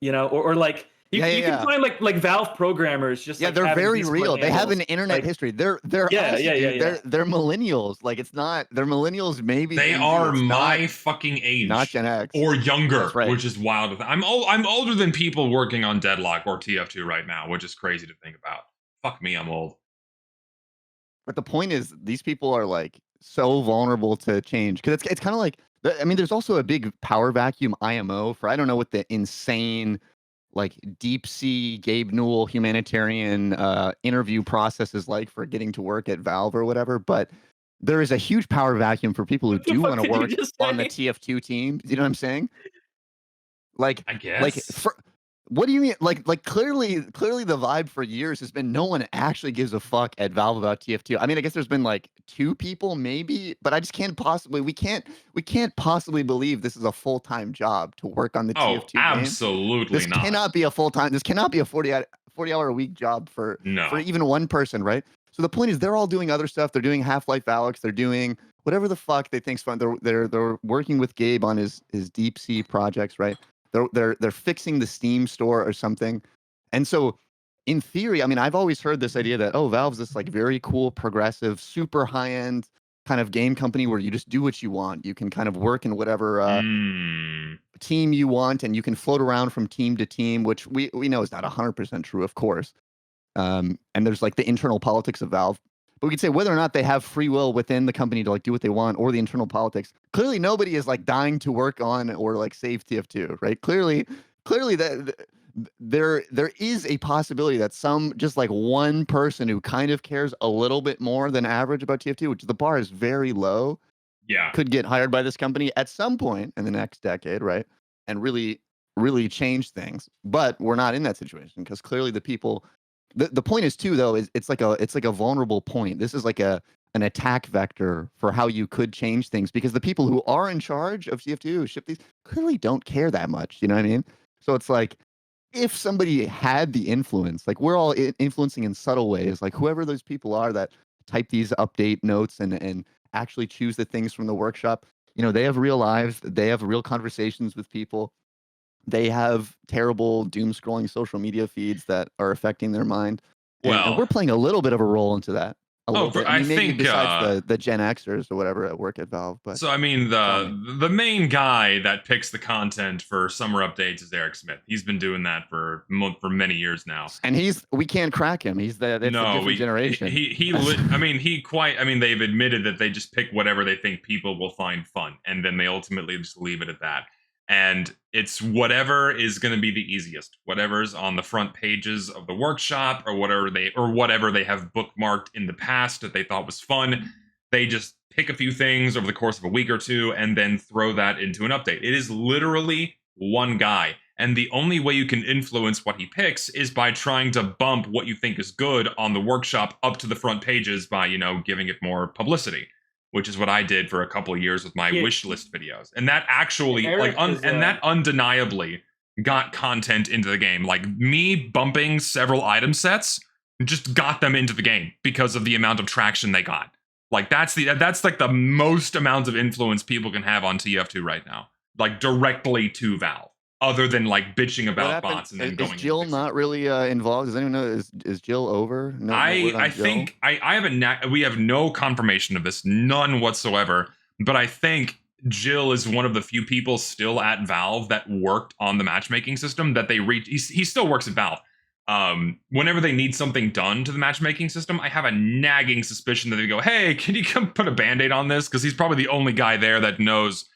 you know, or like you can find like Valve programmers just they're very real. They have an internet history. They're us, dude. They're millennials. Like it's not they're millennials. Maybe they are my fucking age, not Gen X or younger, right. Which is wild. I'm older than people working on Deadlock or TF2 right now, which is crazy to think about. Fuck me, I'm old. But the point is, these people are like so vulnerable to change because it's kind of like, I mean, there's also a big power vacuum IMO for I don't know what the insane like deep sea Gabe Newell humanitarian interview process is like for getting to work at Valve or whatever, but there is a huge power vacuum for people who do want to work on the TF2 team. You know what I'm saying? Like, I guess. Like, what do you mean? Like clearly the vibe for years has been no one actually gives a fuck at Valve about TF2. I mean, I guess there's been like 2 people maybe, but I just we can't possibly believe this is a full-time job to work on the TF2 game. Absolutely this not. Cannot be a full-time. This cannot be a 40-hour a week job for even one person, right? So the point is they're all doing other stuff. They're doing Half-Life Alyx. They're doing whatever the fuck they think's fun. They're working with Gabe on his deep sea projects, right? They're fixing the Steam store or something. And so in theory, I mean, I've always heard this idea that, oh, Valve's this like very cool, progressive, super high-end kind of game company where you just do what you want. You can kind of work in whatever team you want, and you can float around from team to team, which we know is not 100% true, of course. And there's like the internal politics of Valve. But we could say whether or not they have free will within the company to like do what they want, or the internal politics. Clearly, nobody is like dying to work on or like save TF2, right? Clearly that there is a possibility that some just like one person who kind of cares a little bit more than average about TF2, which the bar is very low, could get hired by this company at some point in the next decade, right? And really change things. But we're not in that situation because clearly the people. The point is too, though, is it's like a vulnerable point. This is like an attack vector for how you could change things because the people who are in charge of TF2 who ship these clearly don't care that much. You know what I mean? So it's like if somebody had the influence, like we're all influencing in subtle ways, like whoever those people are that type these update notes and actually choose the things from the workshop, you know, they have real lives, they have real conversations with people. They have terrible doom scrolling social media feeds that are affecting their mind. And we're playing a little bit of a role into that. I mean, maybe besides the Gen Xers or whatever at work at Valve. But so I mean, the main guy that picks the content for summer updates is Eric Smith. He's been doing that for many years now. And we can't crack him. It's a different generation. I mean, they've admitted that they just pick whatever they think people will find fun, and then they ultimately just leave it at that. And it's whatever is going to be the easiest, whatever's on the front pages of the workshop, or whatever they have bookmarked in the past that they thought was fun. They just pick a few things over the course of a week or two and then throw that into an update. It is literally one guy. And the only way you can influence what he picks is by trying to bump what you think is good on the workshop up to the front pages by, giving it more publicity, which is what I did for a couple of years with my wish list videos. And that actually, and that undeniably got content into the game. Like me bumping several item sets just got them into the game because of the amount of traction they got. Like that's like the most amount of influence people can have on TF2 right now, like directly to Valve, other than like bitching about bots and then going. Is Jill not really involved? Does anyone know? Is Jill over? No, I think I have we have no confirmation of this, none whatsoever. But I think Jill is one of the few people still at Valve that worked on the matchmaking system that they reach. He still works at Valve. Whenever they need something done to the matchmaking system, I have a nagging suspicion that they go, "Hey, can you come put a band-aid on this?" Because he's probably the only guy there that knows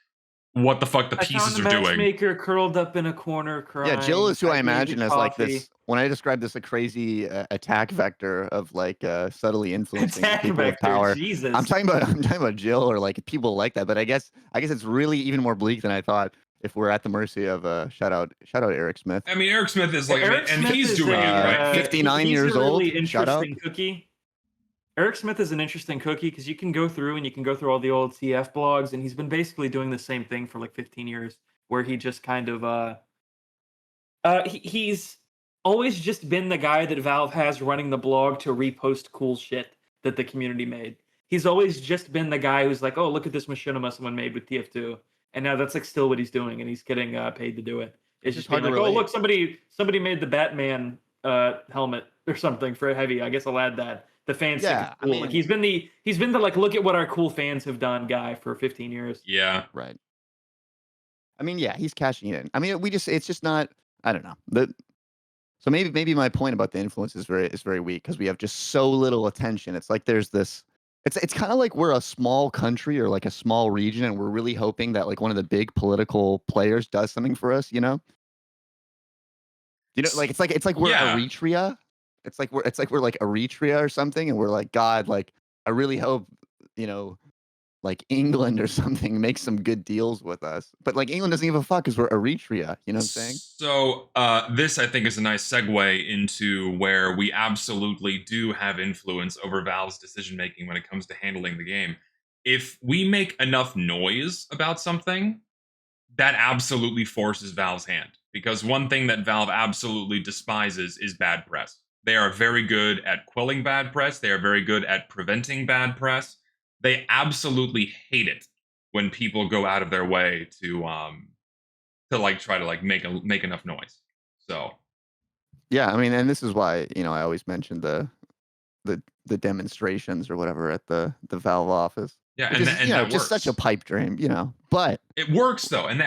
what the fuck the pieces are doing. Matchmaker curled up in a corner crying. Yeah, Jill is who I imagine as like this. When I describe this, a crazy attack vector of like subtly influencing people with power. Jesus. I'm talking about Jill or like people like that. But I guess it's really even more bleak than I thought. If we're at the mercy of shout out Eric Smith. I mean, Eric Smith is like, and he's doing it right. 59 years old. Shout out. Cookie. Eric Smith is an interesting cookie because you can go through all the old TF blogs, and he's been basically doing the same thing for like 15 years, where he just kind of he's always just been the guy that Valve has running the blog to repost cool shit that the community made. He's always just been the guy who's like, oh, look at this machinima someone made with TF2. And now that's like still what he's doing, and he's getting paid to do it. It's just being like, oh, look, somebody made the Batman helmet or something for a heavy. I guess I'll add that. The fans think it's cool. I mean, like he's been the like, look at what our cool fans have done guy for 15 years. Yeah. Right. I mean, yeah, he's cashing it in. I mean, it's just not, I don't know. So maybe my point about the influence is very weak because we have just so little attention. It's like there's this. It's kind of like we're a small country or like a small region, and we're really hoping that like one of the big political players does something for us. You know, like it's like we're Eritrea. It's like we're like Eritrea or something, and we're like, God, like I really hope like England or something makes some good deals with us. But like England doesn't give a fuck because we're Eritrea. You know what I'm saying? So this, I think, is a nice segue into where we absolutely do have influence over Valve's decision-making when it comes to handling the game. If we make enough noise about something, that absolutely forces Valve's hand. Because one thing that Valve absolutely despises is bad press. They are very good at quelling bad press. They are very good at preventing bad press. They absolutely hate it when people go out of their way to like try to like make enough noise. So yeah, I mean, and this is why I always mention the demonstrations or whatever at the Valve office. Yeah, and that just such a pipe dream, But it works though, and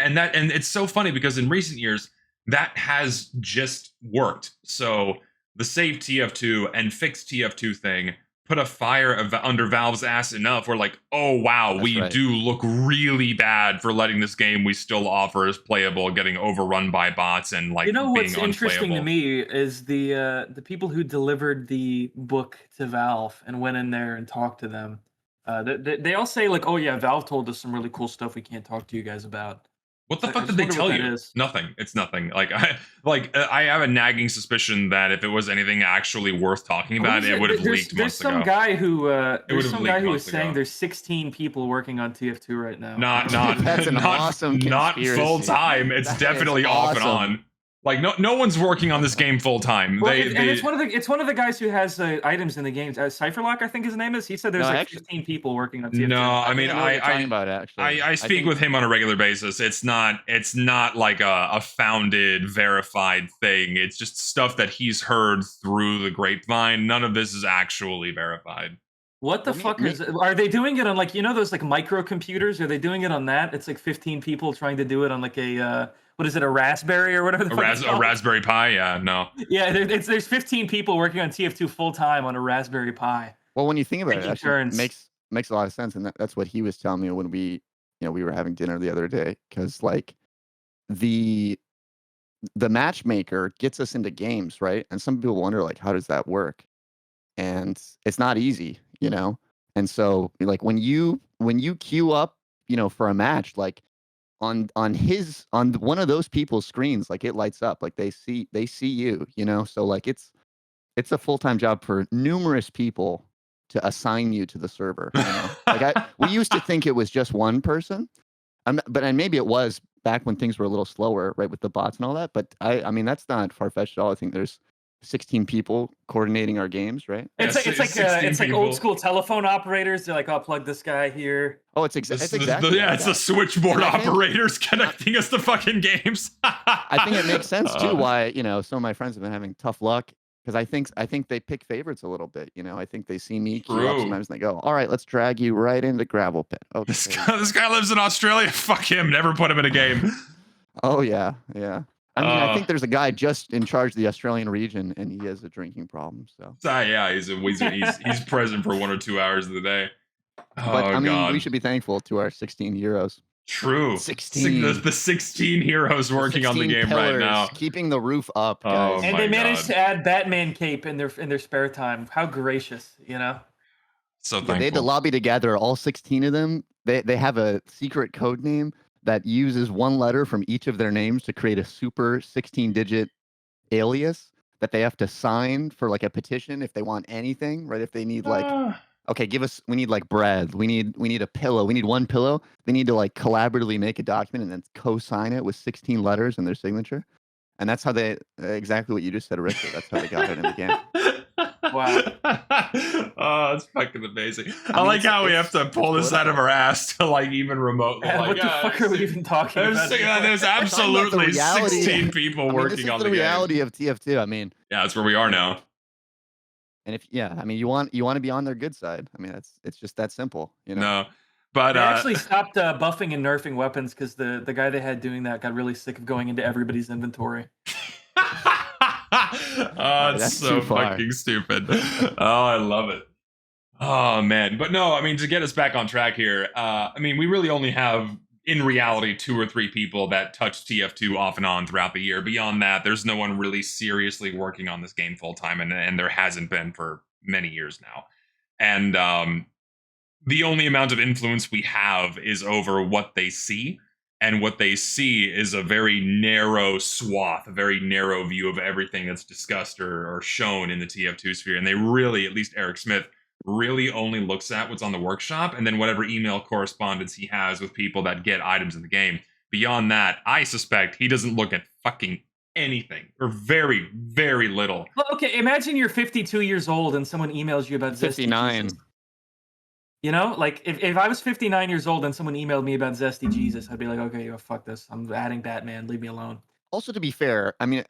it's so funny because in recent years that has just worked. So the Save TF2 and Fix TF2 thing put a fire under Valve's ass enough. We're like, oh wow, we do look really bad for letting this game we still offer as playable getting overrun by bots and like being what's unplayable. Interesting to me is the people who delivered the book to Valve and went in there and talked to them. They all say like, oh yeah, Valve told us some really cool stuff we can't talk to you guys about. What the fuck did they tell you? Nothing. It's nothing. Like I have a nagging suspicion that if it was anything actually worth talking about, it would have leaked months ago. There's some guy who was saying there's 16 people working on TF2 right now. Not That's an awesome not conspiracy. full time. It's definitely off and on. Like no one's working on this game full time. Well, it's one of the guys who has items in the game. Cypherlock, I think his name is. He said there's 15 people working on TF2. No, I mean I speak with him on a regular basis. It's not like a founded, verified thing. It's just stuff that he's heard through the grapevine. None of this is actually verified. What the fuck are they doing it on like those like microcomputers? Are they doing it on that? It's like 15 people trying to do it on like a what is it, a Raspberry or whatever? A Raspberry Pi? Yeah, no. Yeah, there's 15 people working on TF2 full time on a Raspberry Pi. Well, when you think about it, actually makes a lot of sense, and that's what he was telling me when we were having dinner the other day, because like the matchmaker gets us into games, right? And some people wonder like, how does that work? And it's not easy, And so like when you queue up, for a match, like on one of those people's screens, like it lights up, like they see you, you know. So like it's a full-time job for numerous people to assign you to the server. You know, like we used to think it was just one person, and maybe it was back when things were a little slower, right, with the bots and all that. But I mean that's not far-fetched at all. I think there's 16 people coordinating our games, right? It's like old school telephone operators. They're like, I'll plug this guy here. Oh, it's exactly like it's the switchboard operators connecting us to fucking games. I think it makes sense too why, you know, some of my friends have been having tough luck, because I think they pick favorites a little bit. You know, I think they see me queue up sometimes and they go, all right, let's drag you right into gravel pit. Okay. This guy lives in Australia. Fuck him. Never put him in a game. Oh yeah. I mean, I think there's a guy just in charge of the Australian region, and he has a drinking problem. So yeah, he's present for 1 or 2 hours of the day. But I mean, we should be thankful to our 16 heroes. True. 16. The 16 heroes working on the game pillars, right now, keeping the roof up, guys. And they managed to add Batman cape in their spare time. How gracious, you know. So thankful. They had to lobby together, all 16 of them. They have a secret code name that uses one letter from each of their names to create a super 16-digit alias that they have to sign for like a petition if they want anything, right? If they need like, okay, we need like bread, we need a pillow, we need one pillow. They need to like collaboratively make a document and then co-sign it with 16 letters and their signature. And that's how they, exactly what you just said, Richter. That's how they got it in the game. Wow. Oh, it's fucking amazing. I like how we have to pull this out of our ass to like even remotely. What the fuck are we even talking about? There's absolutely 16 people working on the game. This is the reality of TF2. I mean, yeah, that's where we are now. And I mean, you want to be on their good side. I mean, it's just that simple, you know. No, but they actually stopped buffing and nerfing weapons because the guy they had doing that got really sick of going into everybody's inventory. Oh, it's so fucking stupid. Oh, I love it. Oh man, but no, I mean, to get us back on track here, I mean, we really only have in reality 2 or 3 people that touch TF2 off and on throughout the year. Beyond that, there's no one really seriously working on this game full time, and there hasn't been for many years now. And the only amount of influence we have is over what they see. And what they see is a very narrow swath, a very narrow view of everything that's discussed or shown in the TF2 sphere. And they really, at least Eric Smith, really only looks at what's on the workshop and then whatever email correspondence he has with people that get items in the game. Beyond that, I suspect he doesn't look at fucking anything, or very, very little. Well, okay, imagine you're 52 years old and someone emails you about 59. You know, like if I was 59 years old and someone emailed me about Zesty Jesus, I'd be like, okay, fuck this. I'm adding Batman. Leave me alone. Also, to be fair, I mean,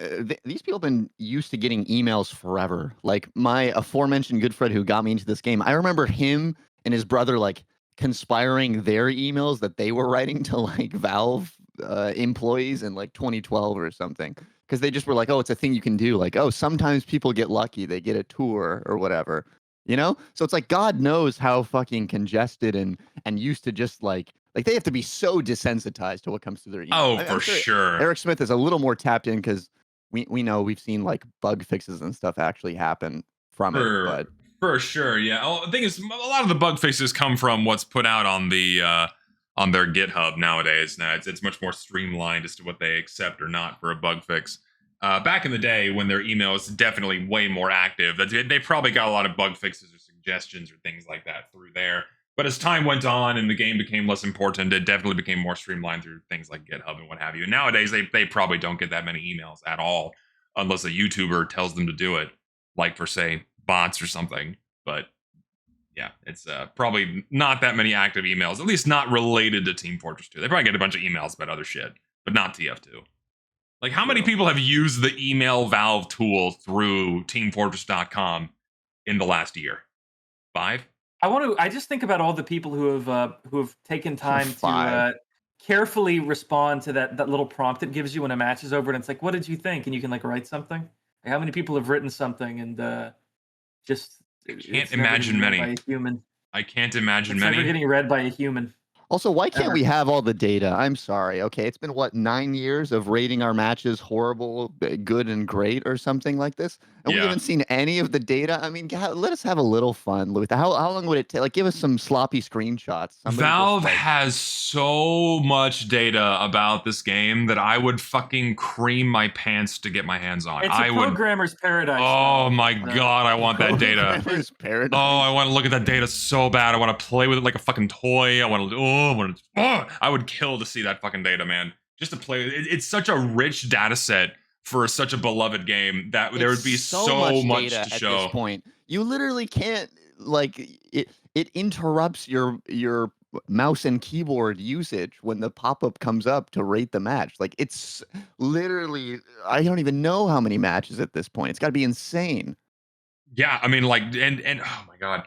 these people have been used to getting emails forever. Like my aforementioned good friend who got me into this game, I remember him and his brother like conspiring their emails that they were writing to like Valve employees in like 2012 or something. Because they just were like, oh, it's a thing you can do. Like, oh, sometimes people get lucky. They get a tour or whatever. You know, so it's like God knows how fucking congested and used to just like they have to be so desensitized to what comes to their email. Oh, for sure. Eric Smith is a little more tapped in because we know we've seen like bug fixes and stuff actually happen from it. But for sure, yeah. Oh, the thing is, a lot of the bug fixes come from what's put out on the on their GitHub nowadays. Now it's much more streamlined as to what they accept or not for a bug fix. Back in the day, when their email was definitely way more active, they probably got a lot of bug fixes or suggestions or things like that through there. But as time went on and the game became less important, it definitely became more streamlined through things like GitHub and what have you. And nowadays, they probably don't get that many emails at all, unless a YouTuber tells them to do it, like for, say, bots or something. But yeah, it's probably not that many active emails, at least not related to Team Fortress 2. They probably get a bunch of emails about other shit, but not TF2. Like, how many people have used the email Valve tool through TeamFortress.com in the last year? 5? I just think about all the people who have taken time to carefully respond to that little prompt it gives you when a match is over, and it's like, what did you think? And you can like write something. Like, how many people have written something and just I can't imagine many. By a human. I can't imagine it's many. Never getting read by a human. Also, why can't we have all the data? I'm sorry. Okay, it's been what, 9 years of rating our matches horrible, good, and great, or something like this, and we haven't seen any of the data. I mean, let us have a little fun with how long would it take? Like, give us some sloppy screenshots. Valve has so much data about this game that I would fucking cream my pants to get my hands on. It's a programmer's paradise. Oh my god, I want that data. Programmer's paradise. Oh, I want to look at that data so bad. I want to play with it like a fucking toy. I would kill to see that fucking data, man. Just to play with it. It's such a rich data set for such a beloved game that there would be so much to show. At this point, you literally can't, like, it interrupts your mouse and keyboard usage when the pop-up comes up to rate the match. Like, it's literally, I don't even know how many matches at this point. It's got to be insane. Yeah, I mean, like, and oh my god,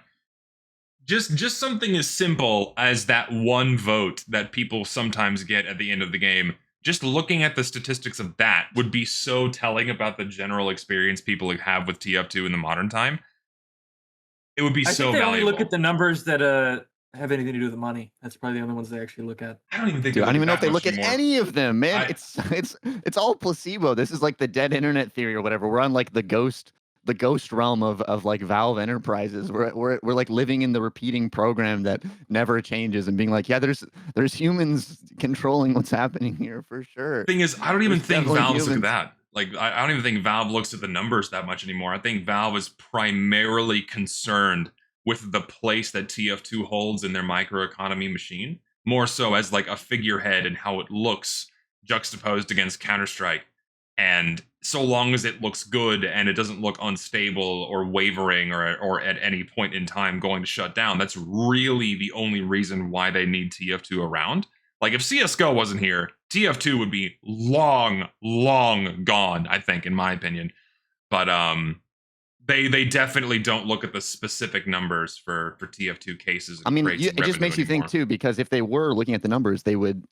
just something as simple as that one vote that people sometimes get at the end of the game. Just looking at the statistics of that would be so telling about the general experience people have with TF2 in the modern time. It would be so valuable. I think they valuable. only look at the numbers that have anything to do with the money. That's probably the only ones they actually look at. I don't even think. Dude, I don't even know if they look at any of them, man. It's all placebo. This is like the dead internet theory or whatever. We're on like the ghost realm of like Valve Enterprises. We're like living in the repeating program that never changes and being like, yeah, there's humans controlling what's happening here for sure. Thing is, I don't even think Valve looks at that. Like, I don't even think Valve looks at the numbers that much anymore. I think Valve is primarily concerned with the place that TF2 holds in their microeconomy machine, more so as like a figurehead and how it looks juxtaposed against Counter-Strike. And so long as it looks good and it doesn't look unstable or wavering or at any point in time going to shut down, that's really the only reason why they need TF2 around. Like, if CSGO wasn't here, TF2 would be long gone, I think, in my opinion. But they definitely don't look at the specific numbers for TF2 cases. I mean, it just makes you think too, because if they were looking at the numbers, they would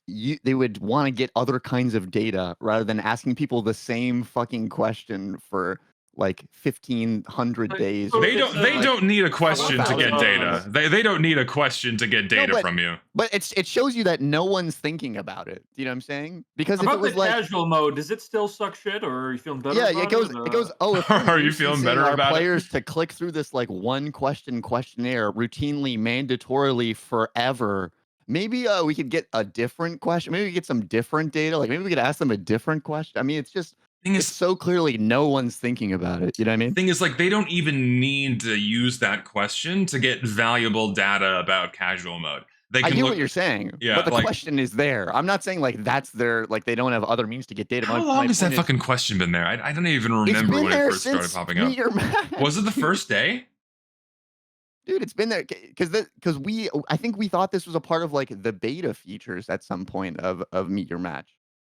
want to get other kinds of data rather than asking people the same fucking question for like 1,500 days. They don't need a question to get data. They don't need a question to get data from you. But it shows you that no one's thinking about it. You know what I'm saying? Because if it was like casual mode, does it still suck shit, or are you feeling better? Yeah, it goes. Oh, are you feeling better about players to click through this like one question questionnaire routinely, mandatorily, forever? Maybe we could get a different question. Maybe we get some different data. Like maybe we could ask them a different question. I mean, it's so clearly no one's thinking about it. You know what I mean? Thing is, like, they don't even need to use that question to get valuable data about casual mode. They can I get what you're saying, but the question is there. I'm not saying like that's their, like they don't have other means to get data. How long has that fucking question been there? I don't even remember when it first started popping up. Was it the first day? Dude, it's been there because I think we thought this was a part of like the beta features at some point of Meet Your Match.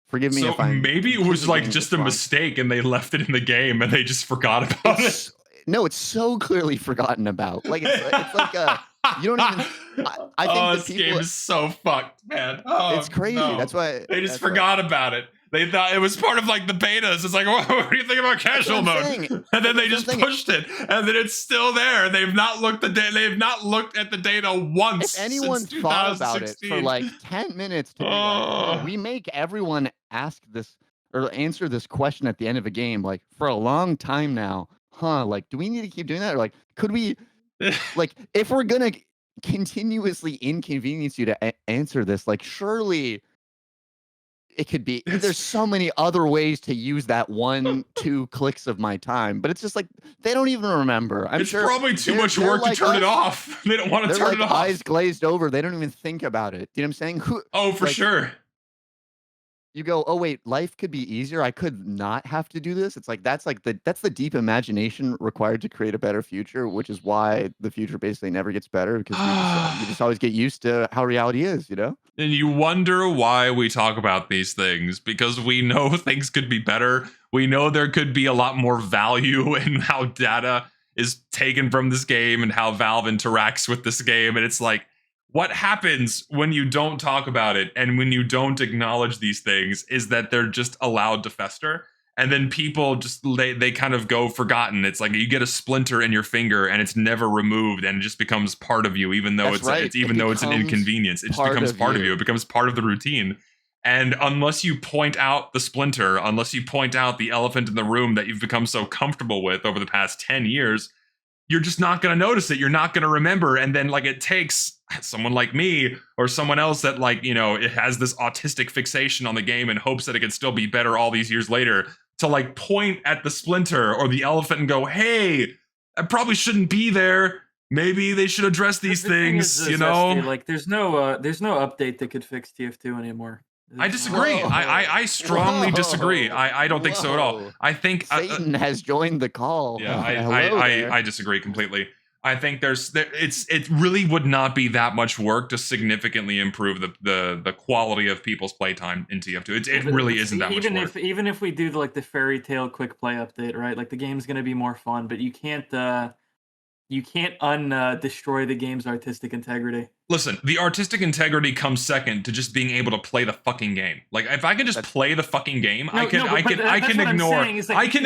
Forgive me if I'm... maybe it was like just a mistake and they left it in the game and they just forgot about it. No, it's so clearly forgotten about. Like it's like you don't even... I think this game is so fucked, man. It's crazy. No. That's why... They just forgot about it. They thought it was part of like the betas. It's like, what do you think about casual mode? And then they just pushed it, and then it's still there. They've not looked at the data once. If anyone thought about it for like 10 minutes, to be like, we make everyone ask this or answer this question at the end of a game, like for a long time now, huh? Like, do we need to keep doing that, or like, could we, like, if we're gonna continuously inconvenience you to answer this, like, surely. It could be. There's so many other ways to use that 1-2 clicks of my time, but it's just like they don't even remember. It's probably too much work to turn it off. They don't want to turn it off. Eyes glazed over. They don't even think about it. You know what I'm saying? Oh, for sure. You go, oh wait, life could be easier. I could not have to do this. It's like that's the deep imagination required to create a better future, which is why the future basically never gets better because you just always get used to how reality is, you know? And you wonder why we talk about these things, because we know things could be better. We know there could be a lot more value in how data is taken from this game and how Valve interacts with this game. And it's like, what happens when you don't talk about it and when you don't acknowledge these things is that they're just allowed to fester. and then people just they kind of go forgotten. It's like you get a splinter in your finger and it's never removed, and it just becomes part of you, even though it's an inconvenience. It just becomes part of you. It becomes part of the routine. And unless you point out the splinter, unless you point out the elephant in the room that you've become so comfortable with over the past 10 years, you're just not going to notice it. You're not going to remember. And then like it takes someone like me or someone else that like, you know, it has this autistic fixation on the game and hopes that it can still be better all these years later to like point at the splinter or the elephant and go, hey, I probably shouldn't be there. Maybe they should address these things, you know? Like there's no update that could fix TF2 anymore. I disagree. I strongly disagree. I don't think so at all. I think Satan has joined the call. Yeah, I disagree completely. I think it really would not be that much work to significantly improve the quality of people's playtime in TF2. It really isn't that much work. Even if we do like the fairy tale quick play update, right? Like the game's gonna be more fun, but you can't destroy the game's artistic integrity. Listen, the artistic integrity comes second to just being able to play the fucking game. Like if I can just play the fucking game, I can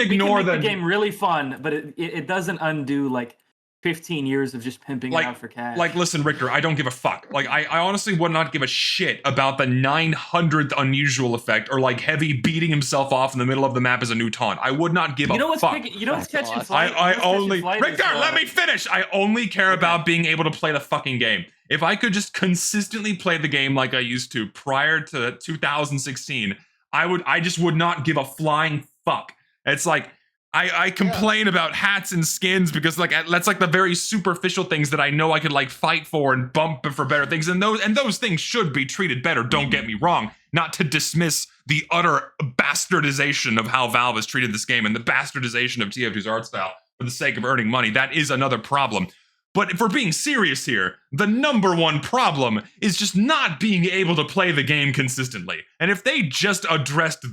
ignore the game really fun, but it doesn't undo like 15 years of just pimping it out for cash. Like, listen, Richter, I don't give a fuck. Like, I honestly would not give a shit about the 900th unusual effect or like Heavy beating himself off in the middle of the map as a new taunt. I would not give a fuck. You know what's catching awesome. flight? Richter, let me finish. I only care about being able to play the fucking game. If I could just consistently play the game like I used to prior to 2016, I just would not give a flying fuck. It's like, I complain about hats and skins because like that's like the very superficial things that I know I could like fight for and bump for better things, and those things should be treated better. Don't get me wrong. Not to dismiss the utter bastardization of how Valve has treated this game and the bastardization of TF2's art style for the sake of earning money. That is another problem. But if we're being serious here, the number one problem is just not being able to play the game consistently. And if they just addressed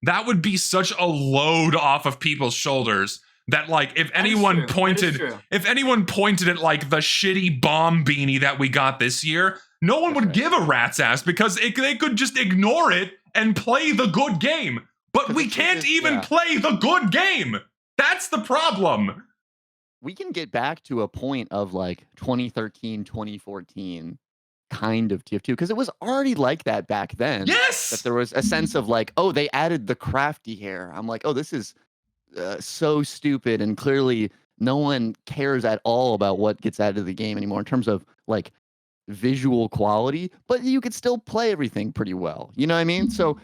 that would be such a load off of people's shoulders that like if anyone pointed at like the shitty bomb beanie that we got this year, no one would give a rat's ass because they could just ignore it and play the good game. But we can't even play the good game. That's the problem. We can get back to a point of like 2013, 2014 kind of TF2 because it was already like that back then. Yes, that there was a sense of like, oh, they added the crafty hair. I'm like, oh, this is so stupid, and clearly no one cares at all about what gets added to the game anymore in terms of like visual quality, but you could still play everything pretty well, you know what I mean? So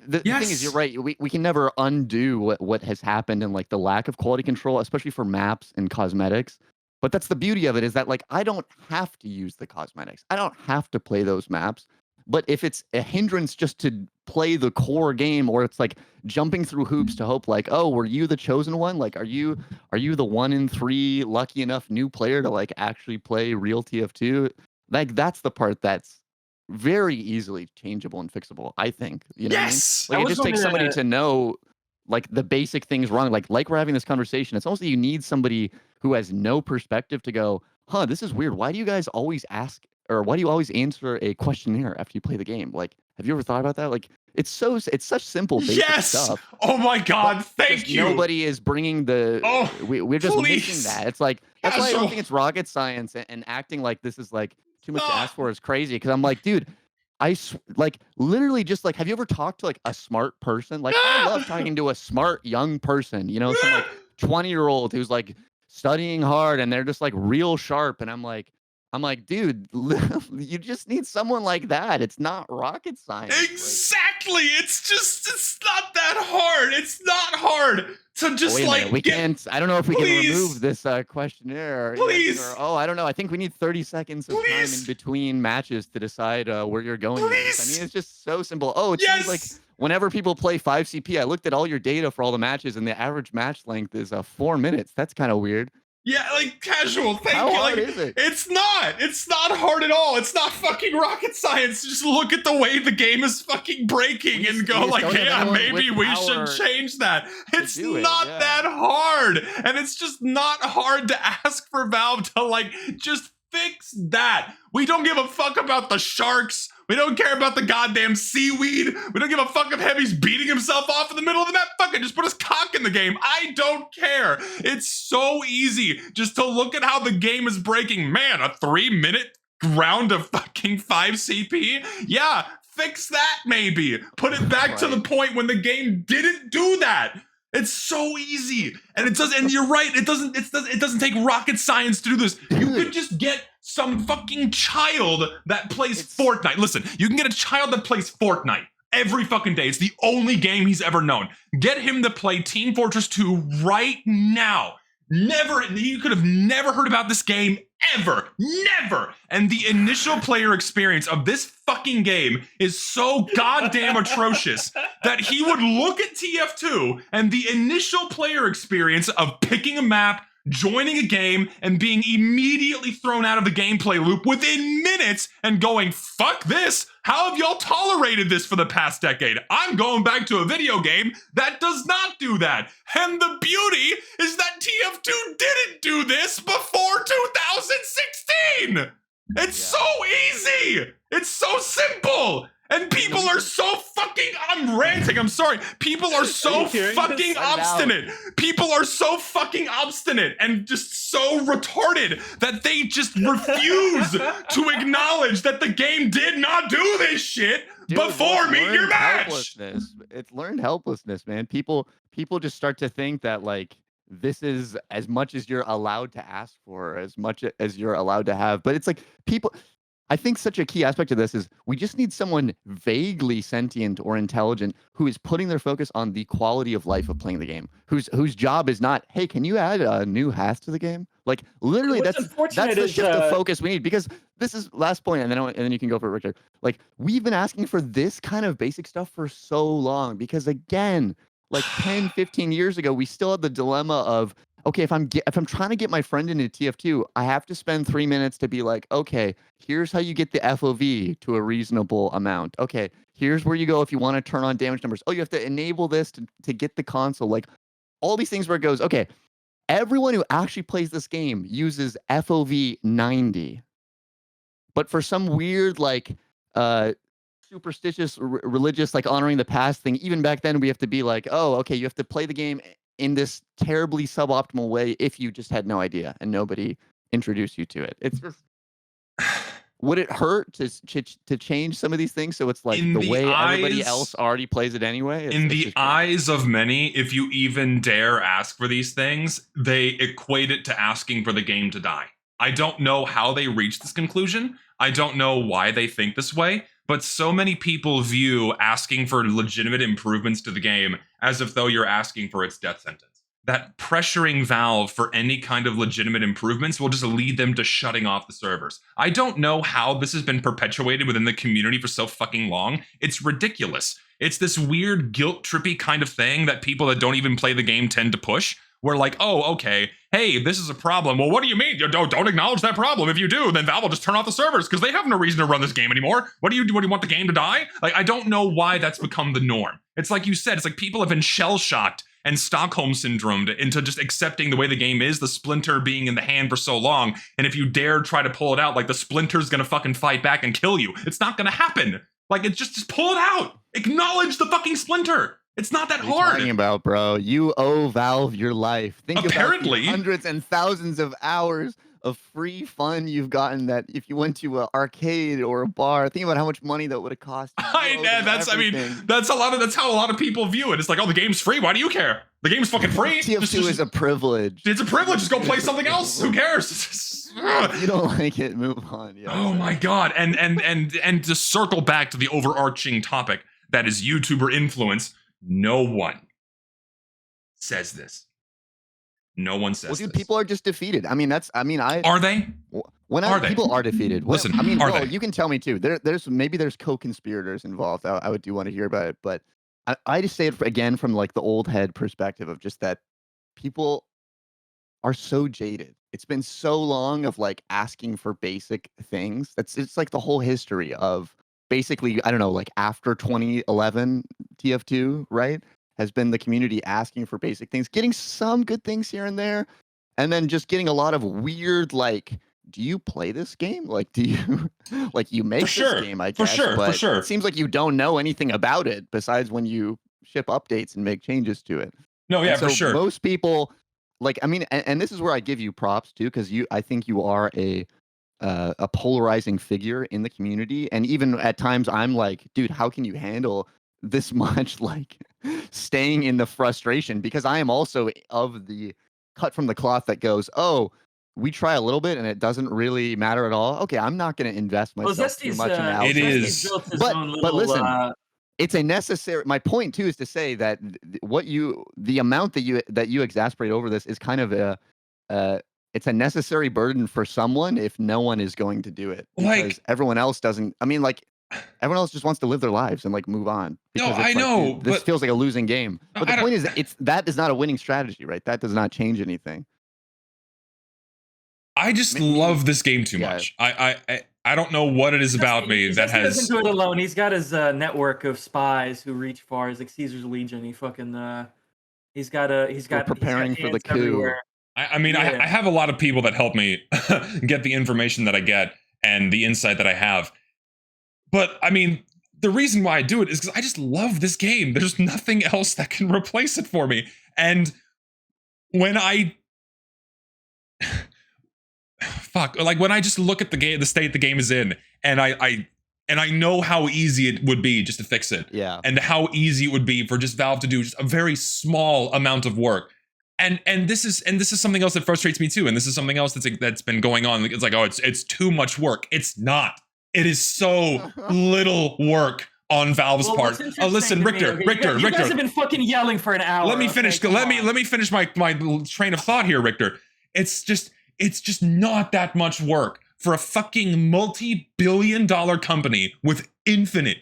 the thing is, you're right, we can never undo what has happened and like the lack of quality control, especially for maps and cosmetics. But that's the beauty of it, is that like I don't have to use the cosmetics. I don't have to play those maps. But if it's a hindrance just to play the core game, or it's like jumping through hoops to hope like, oh, were you the chosen one? Like, are you the 1 in 3 lucky enough new player to like actually play real TF2? Like that's the part that's very easily changeable and fixable, I think. You know yes! What I mean? Like it just takes somebody to know like the basic things wrong. Like we're having this conversation. It's almost that you need somebody who has no perspective to go, huh, this is weird. Why do you guys always ask, or why do you always answer a questionnaire after you play the game? Like, have you ever thought about that? Like, it's such simple basic stuff. Oh my God, thank you. Nobody is bringing the, we're just missing that. It's like, that's why I don't think it's rocket science, and acting like this is like too much to ask for is crazy. Because I'm like, dude, like literally just like, have you ever talked to like a smart person? Like I love talking to a smart young person, you know, some like 20-year-old who's like studying hard and they're just like real sharp. And I'm like, dude, you just need someone like that. It's not rocket science. Exactly. It's not that hard. It's not hard to just we can't. I don't know if we can remove this questionnaire. Please. I don't know. I think we need 30 seconds of time in between matches to decide where you're going. Please. I mean, it's just so simple. Oh, it seems like whenever people play 5CP, I looked at all your data for all the matches, and the average match length is 4 minutes. That's kind of weird. Yeah, like casual. Thank you. How like, hard is it? It's not hard at all. It's not fucking rocket science. Just look at the way the game is fucking breaking and go like, yeah, maybe we should change that. It's not that hard. And it's just not hard to ask for Valve to like just fix that. We don't give a fuck about the sharks. We don't care about the goddamn seaweed. We don't give a fuck if Heavy's beating himself off in the middle of the map. Fucking just put his cock in the game. I don't care. It's so easy just to look at how the game is breaking. Man, a 3-minute round of fucking 5 CP? Yeah, fix that maybe. Put it back to the point when the game didn't do that. It's so easy, and it does. And you're right. It doesn't take rocket science to do this. You could just get some fucking child that plays Fortnite. Listen, you can get a child that plays Fortnite every fucking day. It's the only game he's ever known. Get him to play Team Fortress 2 right now. You could have never heard about this game ever. Never. And the initial player experience of this fucking game is so goddamn atrocious that he would look at TF2 and the initial player experience of picking a map, joining a game, and being immediately thrown out of the gameplay loop within minutes and going, fuck this. How have y'all tolerated this for the past decade? I'm going back to a video game that does not do that. And the beauty is that TF2 didn't do this before 2016. It's so easy. It's so simple. And people are so fucking, I'm ranting, I'm sorry. People are so fucking obstinate. People are so fucking obstinate and just so retarded that they just refuse to acknowledge that the game did not do this shit before meet your match. It's learned helplessness, man. People just start to think that like this is as much as you're allowed to ask for, as much as you're allowed to have. But it's like people, I think such a key aspect of this is we just need someone vaguely sentient or intelligent who is putting their focus on the quality of life of playing the game, whose job is not, hey, can you add a new HAS to the game? Like literally that's the shift of focus we need, because this is last point, and then you can go for Richter. Like we've been asking for this kind of basic stuff for so long, because again, like 10, 15 years ago, we still had the dilemma of, okay, if I'm trying to get my friend into TF2, I have to spend 3 minutes to be like, okay, here's how you get the FOV to a reasonable amount. Okay, here's where you go if you want to turn on damage numbers. Oh, you have to enable this to get the console. Like all these things where it goes, okay, everyone who actually plays this game uses FOV 90. But for some weird like superstitious religious like honoring the past thing, even back then we have to be like, oh, okay, you have to play the game in this terribly suboptimal way if you just had no idea and nobody introduced you to it. It's just, would it hurt to change some of these things so it's like the way everybody else already plays it anyway? In the eyes of many, if you even dare ask for these things, they equate it to asking for the game to die. I don't know how they reach this conclusion. I don't know why they think this way, but so many people view asking for legitimate improvements to the game as if though you're asking for its death sentence. That pressuring Valve for any kind of legitimate improvements will just lead them to shutting off the servers. I don't know how this has been perpetuated within the community for so fucking long. It's ridiculous. It's this weird guilt-trippy kind of thing that people that don't even play the game tend to push. We're like, oh, okay, hey, this is a problem. Well, what do you mean? You don't acknowledge that problem. If you do, then Valve will just turn off the servers because they have no reason to run this game anymore. What do you do? What do you want the game to die? Like, I don't know why that's become the norm. It's like you said, it's like people have been shell-shocked and Stockholm syndromed into just accepting the way the game is, the splinter being in the hand for so long, and if you dare try to pull it out, like the splinter's gonna fucking fight back and kill you. It's not gonna happen. Like, it's just pull it out. Acknowledge the fucking splinter. It's not that hard. What are you talking about, bro? You owe Valve your life. Think Apparently. about the hundreds and thousands of hours of free fun you've gotten that if you went to an arcade or a bar, think about how much money that would have cost you. That's how a lot of people view it. It's like, oh, the game's free. Why do you care? The game's fucking free. TF2 is a privilege. It's a privilege. Just go play something else. Who cares? If you don't like it, move on. Yeah, oh my god. And to circle back to the overarching topic that is YouTuber influence, no one says this. No one says this. People are just defeated. I mean, are they? People are defeated. Listen, I mean, they? You can tell me too. There's co-conspirators involved. I would do want to hear about it, but I just say it again from like the old head perspective of just that people are so jaded. It's been so long of like asking for basic things. It's like the whole history of basically, I don't know, like after 2011 TF2, right? Has been the community asking for basic things, getting some good things here and there, and then just getting a lot of weird, like, do you play this game? Like, do you like you make sure, this game? I for guess, sure, but for sure. it seems like you don't know anything about it besides when you ship updates and make changes to it. No, yeah, And so for sure. most people, like, I mean, and this is where I give you props too, because I think you are a polarizing figure in the community, and even at times I'm like, dude, how can you handle this much like staying in the frustration? Because I am also of the cut from the cloth that goes, oh, we try a little bit and it doesn't really matter at all. Okay, I'm not going to invest myself too much in It is. But listen, it's a necessary. My point too is to say that the amount that you exasperate over this is kind of it's a necessary burden for someone if no one is going to do it, because Like, everyone else doesn't. I mean, like, everyone else just wants to live their lives and like move on. No, Because I it's like, know, dude, this but feels like a losing game. No, But I the don't- point is, that is not a winning strategy, right? That does not change anything. I just Me- love this game too yeah. much. I don't know what it is about me that He doesn't has. do it alone. He's got his network of spies who reach far. He's like Caesar's Legion. He fucking he's got preparing for the hands coup. everywhere. I mean, Yeah. I have a lot of people that help me get the information that I get and the insight that I have. But I mean, the reason why I do it is because I just love this game. There's nothing else that can replace it for me. And when I when I just look at the game, the state the game is in, and I know how easy it would be just to fix it. Yeah. And how easy it would be for just Valve to do just a very small amount of work. And this is something else that frustrates me too. And this is something else that's been going on. It's like, oh, it's too much work. It's not. It is so little work on Valve's part. Oh, listen, Richter. You guys have been fucking yelling for an hour. Let me finish. Okay, let me finish my train of thought here, Richter. It's just not that much work for a fucking multi-billion-dollar company with infinite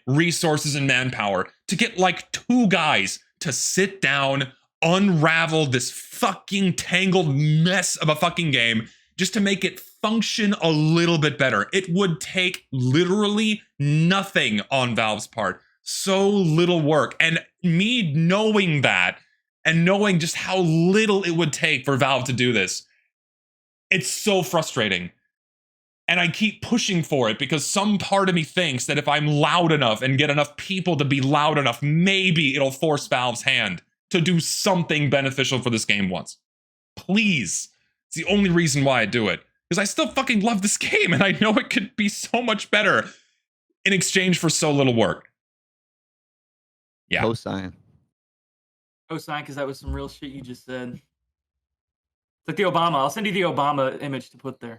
resources and manpower to get like two guys to sit down, unravel this fucking tangled mess of a fucking game just to make it function a little bit better. It would take literally nothing on Valve's part. So little work. And me knowing that and knowing just how little it would take for Valve to do this, it's so frustrating. And I keep pushing for it because some part of me thinks that if I'm loud enough and get enough people to be loud enough, maybe it'll force Valve's hand to do something beneficial for this game once. Please. It's the only reason why I do it. Because I still fucking love this game and I know it could be so much better in exchange for so little work. Yeah. Cosign. Cosign, because that was some real shit you just said. It's like the Obama. I'll send you the Obama image to put there.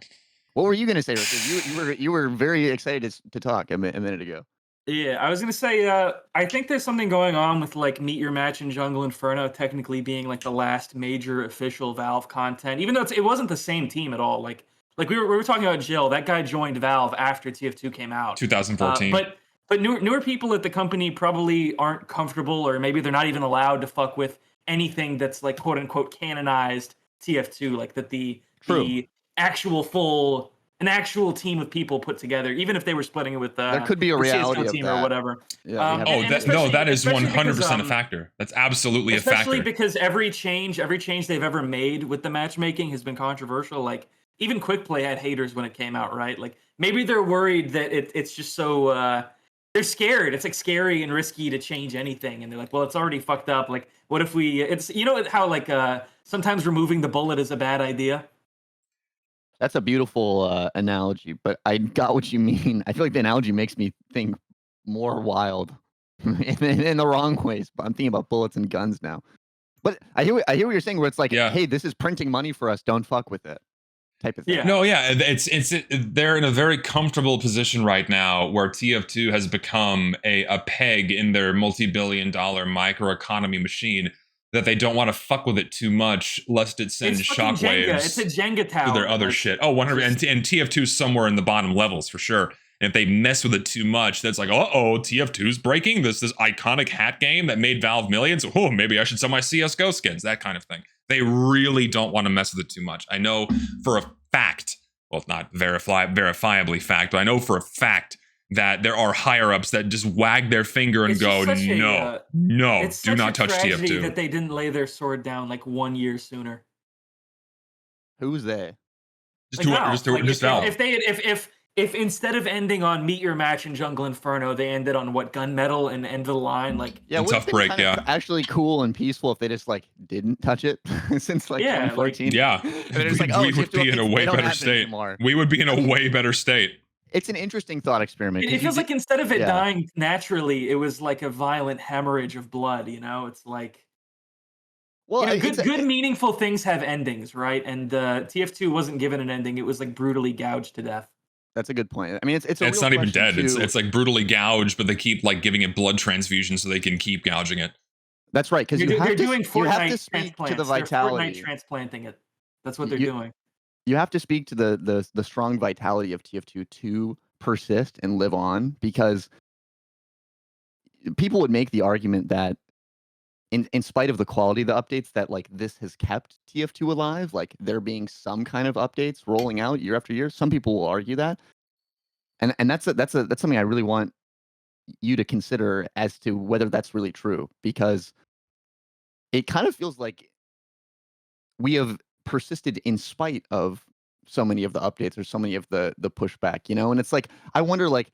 What were you gonna say, Richard? You were very excited to talk a minute ago. Yeah, I was gonna say, I think there's something going on with like Meet Your Match and Jungle Inferno technically being like the last major official Valve content, even though it wasn't the same team at all. Like we were talking about Jill. That guy joined Valve after TF2 came out, 2014. But newer people at the company probably aren't comfortable, or maybe they're not even allowed to fuck with anything that's like quote unquote canonized TF2, like that the actual team of people put together, even if they were splitting it with there could be a reality of team that. or whatever. Yeah, that is 100% because, a factor. That's absolutely a factor. Especially because every change they've ever made with the matchmaking has been controversial. Like even Quick Play had haters when it came out, right? Like maybe they're worried that it's just so they're scared. It's like scary and risky to change anything, and they're like, well, it's already fucked up. Like, what if we? It's how like sometimes removing the bullet is a bad idea. That's a beautiful analogy, but I got what you mean. I feel like the analogy makes me think more wild in the wrong ways. But I'm thinking about bullets and guns now. But I hear what you're saying, where it's like, hey, this is printing money for us. Don't fuck with it, type of thing. Yeah. No, yeah, they're in a very comfortable position right now where TF2 has become a peg in their multi-billion-dollar microeconomy machine that they don't want to fuck with it too much lest it sends shockwaves. It's a Jenga tower. To their other shit. Oh, 100 and TF2's somewhere in the bottom levels for sure. And if they mess with it too much, that's like, TF2's breaking this iconic hat game that made Valve millions. Oh, maybe I should sell my CSGO skins, that kind of thing. They really don't want to mess with it too much. I know for a fact, well, not verifiably fact, but I know for a fact that there are higher ups that just wag their finger and go, no, do not touch TF2. That they didn't lay their sword down like 1 year sooner. Who's they? Just Valve. If instead of ending on meet your match in Jungle Inferno, they ended on what, Gunmetal and end of the line, like yeah, Tough Break, yeah, actually cool and peaceful if they just like didn't touch it since like 2014. Yeah, we would be in a way better state. We would be in a way better state. It's an interesting thought experiment. It feels like instead of it dying naturally, it was like a violent hemorrhage of blood. You know, it's like. Well, good meaningful things have endings, right? And TF2 wasn't given an ending; it was like brutally gouged to death. That's a good point. I mean, it's not even dead. It's like brutally gouged, but they keep like giving it blood transfusions so they can keep gouging it. That's right, because they're doing Fortnite you have to speak to the vitality. They're Fortnite transplanting it. That's what they're doing. You have to speak to the strong vitality of TF2 to persist and live on, because people would make the argument that in spite of the quality of the updates, that like this has kept TF2 alive, like there being some kind of updates rolling out year after year. Some people will argue that, and that's something I really want you to consider as to whether that's really true, because it kind of feels like we have persisted in spite of so many of the updates or so many of the pushback, you know. And it's like, I wonder, like,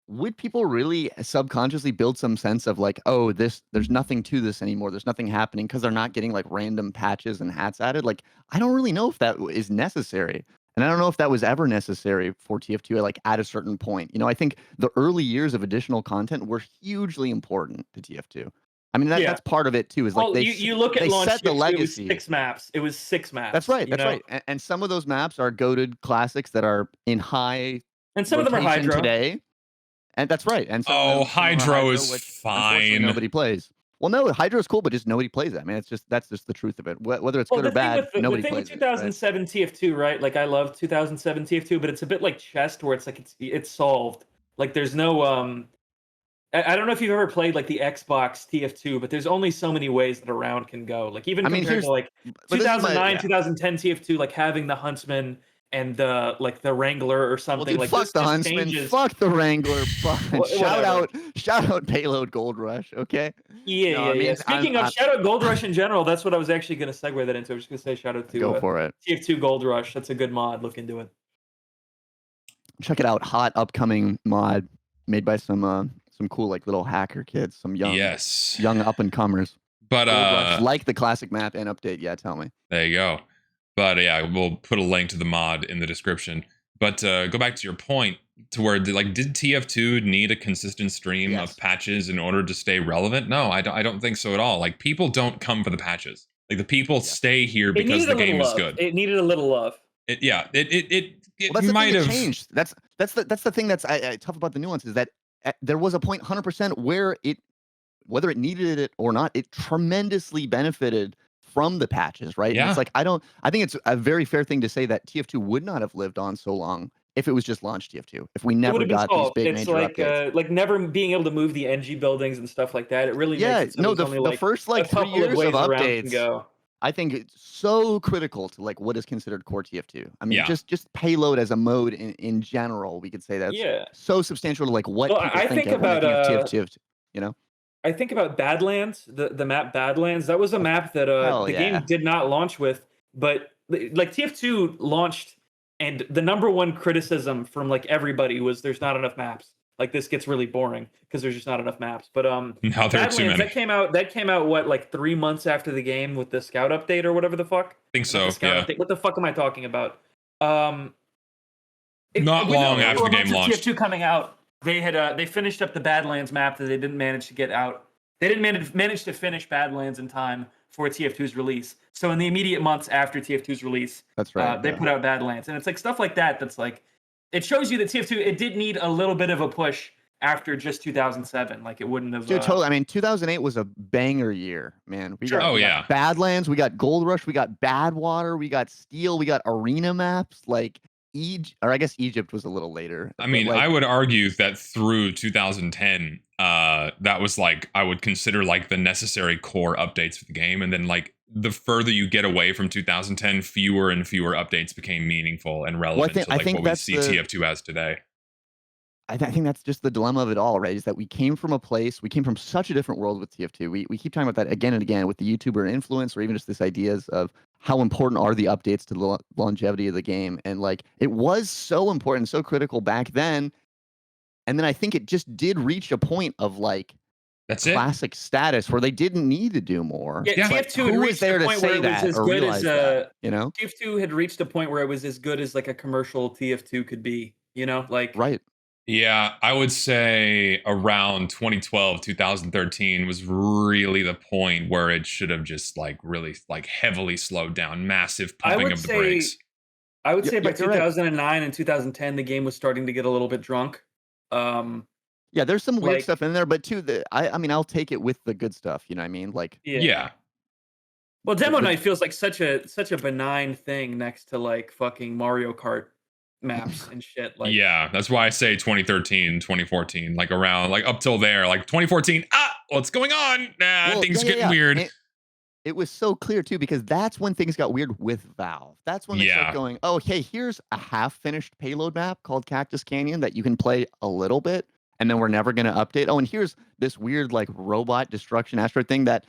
would people really subconsciously build some sense of like, oh, there's nothing to this anymore, there's nothing happening, because they're not getting like random patches and hats added? Like, I don't really know if that is necessary, and I don't know if that was ever necessary for TF2 like at a certain point. You know, I think the early years of additional content were hugely important to TF2. I mean, that's part of it too. Is like you look at launch, set the legacy. It was six maps. That's right. That's right. And some of those maps are goated classics that are in high. And some of them are Hydro today. And that's right. And Hydro is fine. Nobody plays. Well, no, Hydro is cool, but just nobody plays it. I mean, that's just the truth of it. Whether it's good or bad, nobody plays it. The thing with 2007 TF2, right? Like, I love 2007 TF2, but it's a bit like chess, where it's like it's solved. Like, there's no I don't know if you've ever played like the Xbox TF2, but there's only so many ways that a round can go. Like, even compared to like 2009, 2010 TF2, like having the Huntsman and the Wrangler or something. Well, dude, like, fuck the Huntsman, fuck the Wrangler, shout out Payload Gold Rush, okay? Yeah. Speaking of shout out Gold Rush in general, that's what I was actually going to segue that into. I was just going to say shout out to go for it. TF2 Gold Rush. That's a good mod. Look into it. Check it out. Hot upcoming mod made by some cool like little hacker kids, some young up and comers. But like the classic map and update. Yeah, tell me. There you go. But yeah, we'll put a link to the mod in the description. But go back to your point, to where did TF2 need a consistent stream of patches in order to stay relevant? No, I don't think so at all. Like, people don't come for the patches. Like, the people stay here because the game is good. It needed a little love. It might have changed. That's the thing that's tough about the nuances, that there was a point 100% where whether it needed it or not, it tremendously benefited from the patches, right? Yeah. And it's like, I think it's a very fair thing to say that TF2 would not have lived on so long if it was just launch TF2, if we never got these big major updates. Like never being able to move the NG buildings and stuff like that. It really makes it the first like 3 years of updates, I think it's so critical to like what is considered core TF2. I mean, just payload as a mode in general, we could say that's so substantial to like what people think about TF2, you know? I think about Badlands, the map Badlands. That was a map that the game did not launch with, but like TF2 launched, and the number one criticism from like everybody was there's not enough maps. Like, this gets really boring because there's just not enough maps. But now there are too many. That came out what, like 3 months after the game with the Scout update or whatever the fuck. I think so. Yeah. Update. What the fuck am I talking about? Not long after the game launched. TF2 coming out, they finished up the Badlands map that they didn't manage to get out. They didn't manage to finish Badlands in time for TF2's release. So in the immediate months after TF2's release, that's right. They put out Badlands, and it's like stuff like that. That's like, it shows you that TF2 it did need a little bit of a push after just 2007. Like, it wouldn't have. Dude, totally. I mean, 2008 was a banger year, man. We got Badlands, we got Gold Rush, we got Badwater, we got Steel, we got arena maps. Like, I guess Egypt was a little later. I mean, I would argue that through 2010, that was like, I would consider like the necessary core updates for the game. And then like the further you get away from 2010, fewer and fewer updates became meaningful and relevant to like what we see TF2 as today. I think that's just the dilemma of it all, right? Is that we came from such a different world with TF2. We keep talking about that again and again with the YouTuber influence, or even just this ideas of how important are the updates to the longevity of the game. And like, it was so important, so critical back then. And then I think it just did reach a point of like That's it. classic status where they didn't need to do more. Yeah, Yeah. TF2 had Who was reached there a to point where say it was that as or good realize as that, you know? TF2 had reached a point where it was as good as like a commercial TF2 could be, you know? Like Right. Yeah, I would say around 2012, 2013 was really the point where it should have just like really like heavily slowed down, massive pumping of the brakes. I would say by you're right. 2009 and 2010 the game was starting to get a little bit drunk. Yeah, there's some weird Like- stuff in there, but too, I mean, I'll take it with the good stuff. You know what I mean? Like, Yeah. Well, demo the- night feels like such a benign thing next to like fucking Mario Kart maps and shit. Like, Yeah, that's why I say 2013, 2014, like around like up till there, like 2014. What's going on? well, Things yeah, getting yeah. weird. It was so clear too, because that's when things got weird with Valve. That's when they Yeah. start going, oh, hey, here's a half-finished payload map called Cactus Canyon that you can play a little bit, and then we're never going to update. Oh, and here's this weird like robot destruction asteroid thing that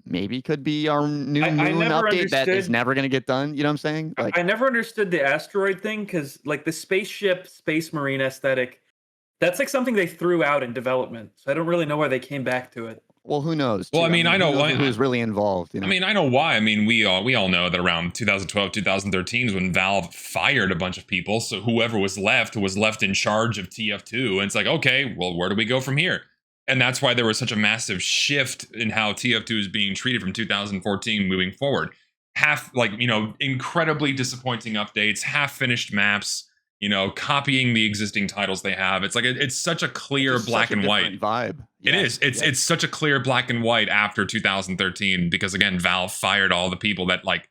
maybe could be our new I moon never update that is understood- never going to get done. You know what I'm saying? Like, I never understood the asteroid thing because like the spaceship, space marine aesthetic, that's like something they threw out in development. So I don't really know why they came back to it. well, who knows? Well, too? I mean, I know who knows why- who's really involved. You know? I mean, I know why. I mean, we all know that around 2012, 2013 is when Valve fired a bunch of people. So whoever was left in charge of TF2. And it's like, okay, well, where do we go from here? And that's why there was such a massive shift in how TF2 is being treated from 2014 moving forward. Incredibly disappointing updates, half-finished maps, copying the existing titles they have. It's like it's such a clear Just black such a and white different vibe. It Yes, is. It's such a clear black and white after 2013 because again, Valve fired all the people that like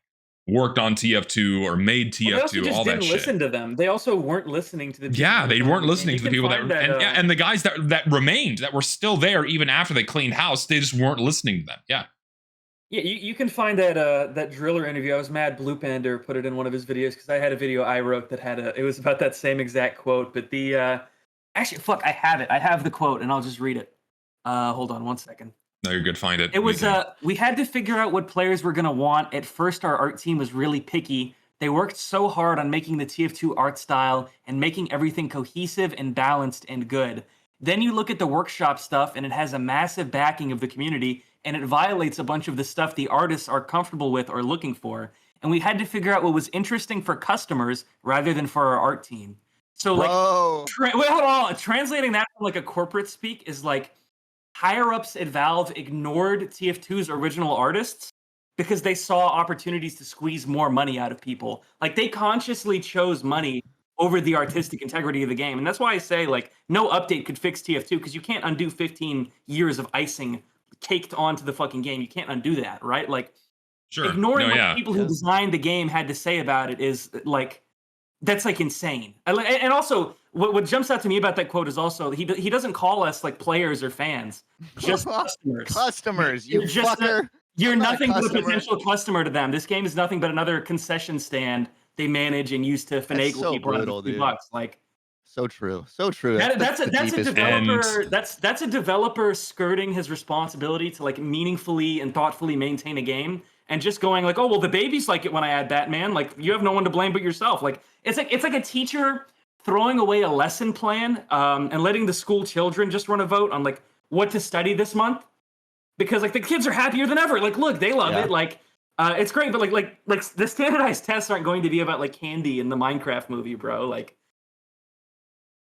worked on TF2 or made TF2, Well, they also just all that didn't shit. listen to them. They also weren't listening to the people Yeah, who they designed weren't the game. listening You to the can people find and the guys that remained, that were still there even after they cleaned house, they just weren't listening to them. Yeah. Yeah, you can find that Driller interview. I was mad Blue Panda put it in one of his videos because I had a video I wrote that it was about that same exact quote. But actually, fuck, I have it. I have the quote, and I'll just read it. Hold on 1 second. No, you're good. Find it. It was we had to figure out what players were gonna want. At first, our art team was really picky. They worked so hard on making the TF2 art style and making everything cohesive and balanced and good. Then you look at the workshop stuff, and it has a massive backing of the community, and it violates a bunch of the stuff the artists are comfortable with or looking for. And we had to figure out what was interesting for customers rather than for our art team. So like, wait, hold on. Translating that from like a corporate speak is like higher ups at Valve ignored TF2's original artists because they saw opportunities to squeeze more money out of people. Like they consciously chose money over the artistic integrity of the game. And that's why I say like no update could fix TF2 because you can't undo 15 years of icing caked onto the fucking game. You can't undo that, right? Like ignoring what people who designed the game had to say about it is like, that's like insane. And also what jumps out to me about that quote is also he doesn't call us like players or fans, just customers. Customers, you just fucker. You're nothing but a potential customer to them. This game is nothing but another concession stand they manage and use to finagle so people brutal, out of $3 dude. bucks. Like so true, so true. That's a developer. end. That's a developer skirting his responsibility to like meaningfully and thoughtfully maintain a game, and just going like, oh well, the babies like it when I add Batman. Like you have no one to blame but yourself. Like it's like a teacher throwing away a lesson plan and letting the school children just run a vote on like what to study this month, because like the kids are happier than ever. Like look, they love it. Like it's great, but like the standardized tests aren't going to be about like candy in the Minecraft movie, bro. Like.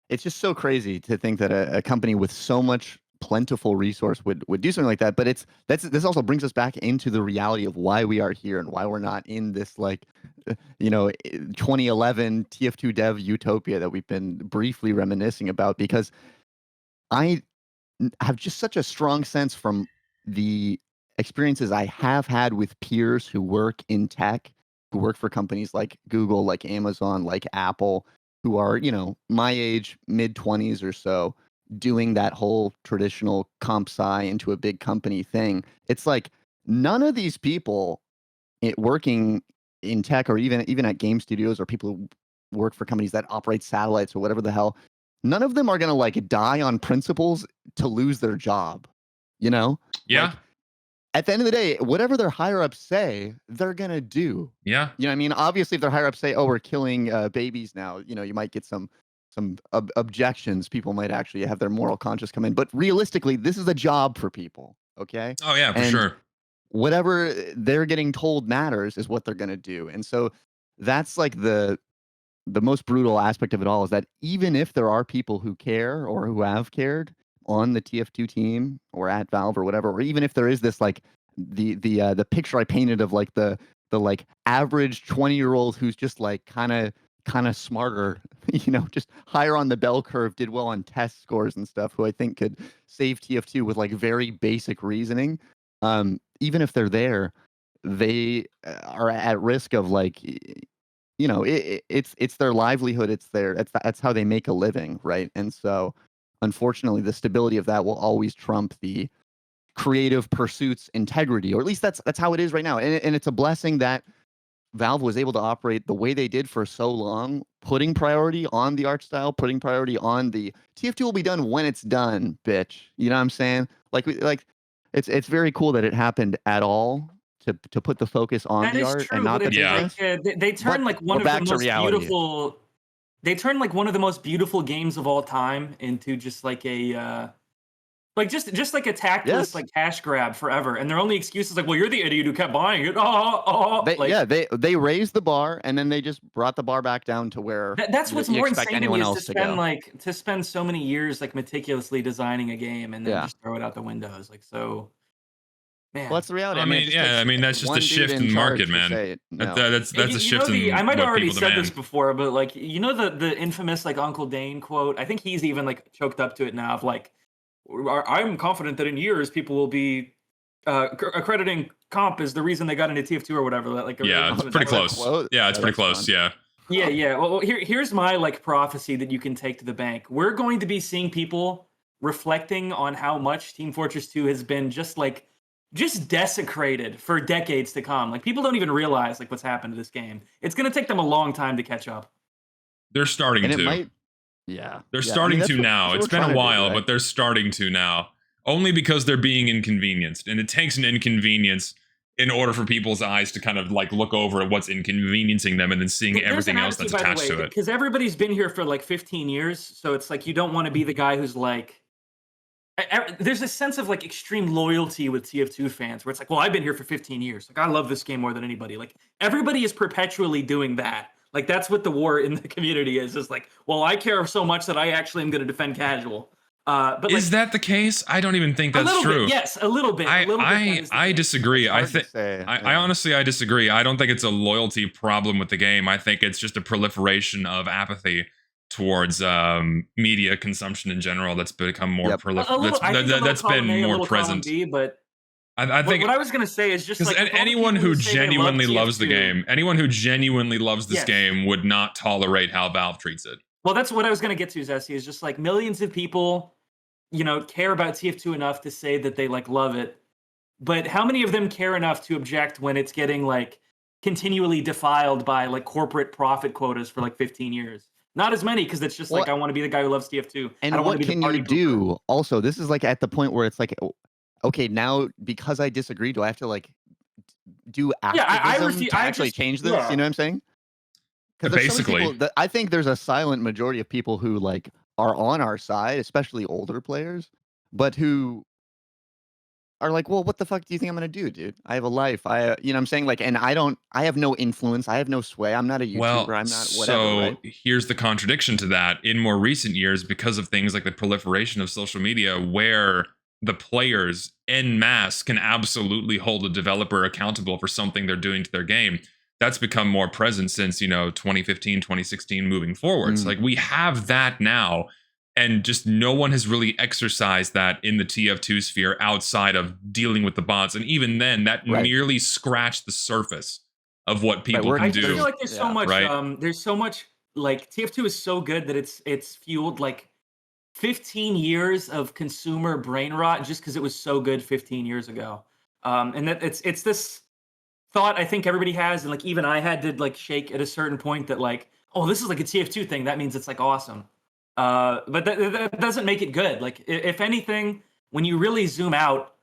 It's just so crazy to think that a company with so much plentiful resource would do something like that. But this also brings us back into the reality of why we are here and why we're not in this like 2011 TF2 dev utopia that we've been briefly reminiscing about, because I have just such a strong sense from the experiences I have had with peers who work in tech, who work for companies like Google, like Amazon, like Apple, who are, my age, mid-20s or so, doing that whole traditional comp sci into a big company thing. It's like none of these people working in tech or even at game studios or people who work for companies that operate satellites or whatever the hell, none of them are gonna like die on principles to lose their job. You know? Yeah. Like, at the end of the day, whatever their higher ups say, they're gonna do. Yeah. You know what I mean? Obviously, if their higher ups say, "Oh, we're killing babies now," you know, you might get some objections. People might actually have their moral conscience come in. But realistically, this is a job for people. Okay. Oh yeah, for And sure. whatever they're getting told matters is what they're gonna do. And so that's like the most brutal aspect of it all is that even if there are people who care or who have cared on the TF2 team or at Valve or whatever, or even if there is this like the picture I painted of like the like average 20-year-old who's just like kind of smarter, you know, just higher on the bell curve, did well on test scores and stuff, who I think could save TF2 with like very basic reasoning. Even if they're there, they are at risk of like you know, it's their livelihood. That's how they make a living, right? And so, unfortunately, the stability of that will always trump the creative pursuits integrity, or at least that's how it is right now. And it's a blessing that Valve was able to operate the way they did for so long, putting priority on the art style, putting priority on the TF2 will be done when it's done, bitch. You know what I'm saying? Like it's very cool that it happened at all. To put the focus on That the is art true, and not but the it's business. like they turn But like one we're of back the to most reality. beautiful. They turn like one of the most beautiful games of all time into just like a like just like a tactless Yes. like cash grab forever. And their only excuse is like, well, you're the idiot who kept buying it. Like, They raised the bar and then they just brought the bar back down to where that's what's you more expect insane to anyone me is else to to spend go. like to spend so many years like meticulously designing a game and then Yeah. just throw it out the windows. Like so, man. Well, that's the reality. I it mean, just yeah, takes I mean that's just one a dude shift in in the charge market, to man. say no. That's a You shift know in I might have what already people said this demand. before, but like you know the infamous like Uncle Dane quote. I think he's even like choked up to it now. Of like, I'm confident that in years people will be accrediting comp is the reason they got into TF2 or whatever. Like, Yeah, it's pretty close. Quote? Yeah, it's Yeah, pretty that's close. fun. Yeah. Yeah, yeah. Well, here's my like prophecy that you can take to the bank. We're going to be seeing people reflecting on how much Team Fortress 2 has been just desecrated for decades to come. Like people don't even realize like what's happened to this game. It's going to take them a long time to catch up. They're starting And it to. might. Yeah. They're Yeah, I starting mean, that's to what- now. that's It's what been we're a trying to do, while, right? but they're starting to now. Only because they're being inconvenienced. And it takes an inconvenience in order for people's eyes to kind of like look over at what's inconveniencing them and then seeing everything else that's attached to it. Because everybody's been here for like 15 years, so it's like you don't want to be the guy who's like. There's a sense of like extreme loyalty with TF2 fans where it's like, well, I've been here for 15 years. Like I love this game more than anybody. Like everybody is perpetually doing that. Like that's what the war in the community is. Is like, well, I care so much that I actually am going to defend casual. But is that the case? I don't even think that's true. Bit, yes, a little bit. I disagree. I think I honestly I disagree. I don't think it's a loyalty problem with the game. I think it's just a proliferation of apathy towards media consumption in general that's become more that's been more present. But I think what I was going to say is just like anyone who genuinely loves the game, anyone who genuinely loves this game would not tolerate how Valve treats it. Well, that's what I was going to get to, Zesty, is just like millions of people, you know, care about TF2 enough to say that they like love it. But how many of them care enough to object when it's getting like continually defiled by like corporate profit quotas for like 15 years? Not as many, because it's just like I want to be the guy who loves TF2. And what can you do? Also, this is like at the point where it's like, okay, now because I disagree, do I have to like do activism to actually change this? You know what I'm saying? Because basically, I think there's a silent majority of people who like are on our side, especially older players, but who are like, well, what the fuck do you think I'm gonna do, dude? I have a life. You know what I'm saying? Like, and I have no influence. I have no sway. I'm not a YouTuber. Well, I'm not whatever. So right? Here's the contradiction to that. In more recent years, because of things like the proliferation of social media, where the players en masse can absolutely hold a developer accountable for something they're doing to their game, that's become more present since, 2015, 2016 moving forwards. Like we have that now. And just no one has really exercised that in the TF2 sphere outside of dealing with the bots. And even then, that merely scratched the surface of what people can do. I feel like there's so much, there's so much, like, TF2 is so good that it's fueled, like, 15 years of consumer brain rot just because it was so good 15 years ago. And that it's this thought I think everybody has, and, like, even I had to, like, shake at a certain point that, like, oh, this is like a TF2 thing. That means it's, like, awesome. But that doesn't make it good. Like, if anything, when you really zoom out,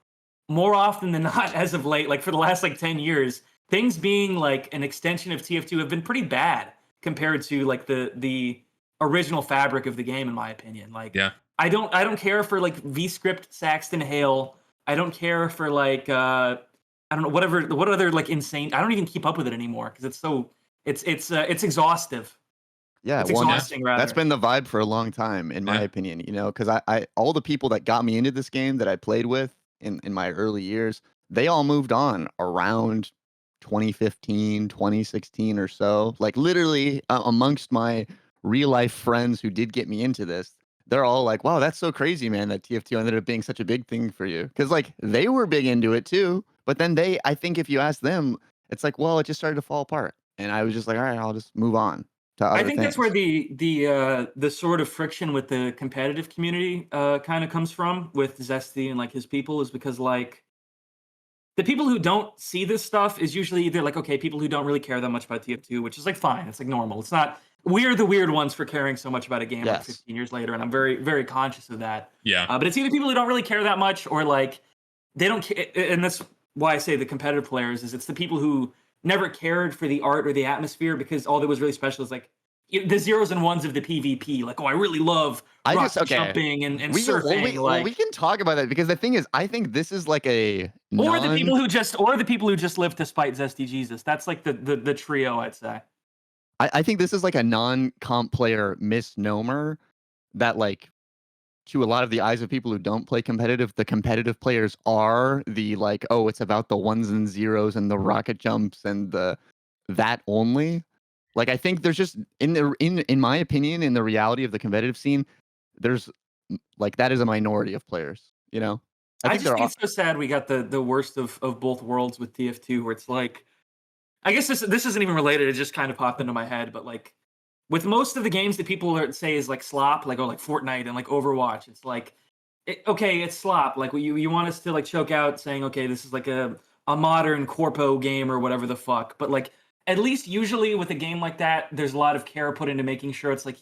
more often than not, as of late, like for the last like 10 years, things being like an extension of TF2 have been pretty bad compared to like the original fabric of the game, in my opinion. Like, Yeah. I don't care for like VScript, Saxton Hale. I don't care for like I don't know what other like insane. I don't even keep up with it anymore because it's exhaustive. Yeah, It's well, and exhausting, rather. that's been the vibe for a long time, in my opinion. You know, because I all the people that got me into this game that I played with in my early years, they all moved on around 2015, 2016 or so. Like literally amongst my real life friends who did get me into this, they're all like, "Wow, that's so crazy, man! That TF2 ended up being such a big thing for you." Because like they were big into it too, but then I think if you ask them, it's like, well, it just started to fall apart, and I was just like, all right, I'll just move on to other I think that's where things. the sort of friction with the competitive community kind of comes from with Zesty and like his people, is because like the people who don't see this stuff is usually either like, okay, people who don't really care that much about TF2, which is like fine, it's like normal. It's not, we're the weird ones for caring so much about a game like Yes. 15 years later, and I'm very, very conscious of that. Yeah. But it's either people who don't really care that much, or like they don't care, and that's why I say the competitive players is it's the people who never cared for the art or the atmosphere, because all that was really special is like the zeros and ones of the PvP. Like, oh, I really love jumping and surfing. We can talk about that, because the thing is, I think this is like a or the people who just live to spite Zesty Jesus. That's like the trio, I'd say. I think this is like a non-comp player misnomer that, like, to a lot of the eyes of people who don't play competitive, the competitive players are the like, oh, it's about the ones and zeros and the rocket jumps and that only. Like, I think there's just in my opinion, in the reality of the competitive scene, there's like that is a minority of players. You know, I just think it's so sad we got the worst of both worlds with TF2, where it's like, I guess this isn't even related. It just kind of popped into my head, but like with most of the games that people say is like slop, like like Fortnite and like Overwatch, it's like, okay, it's slop. Like you want us to like choke out saying, okay, this is like a modern corpo game or whatever the fuck, but like at least usually with a game like that, there's a lot of care put into making sure it's like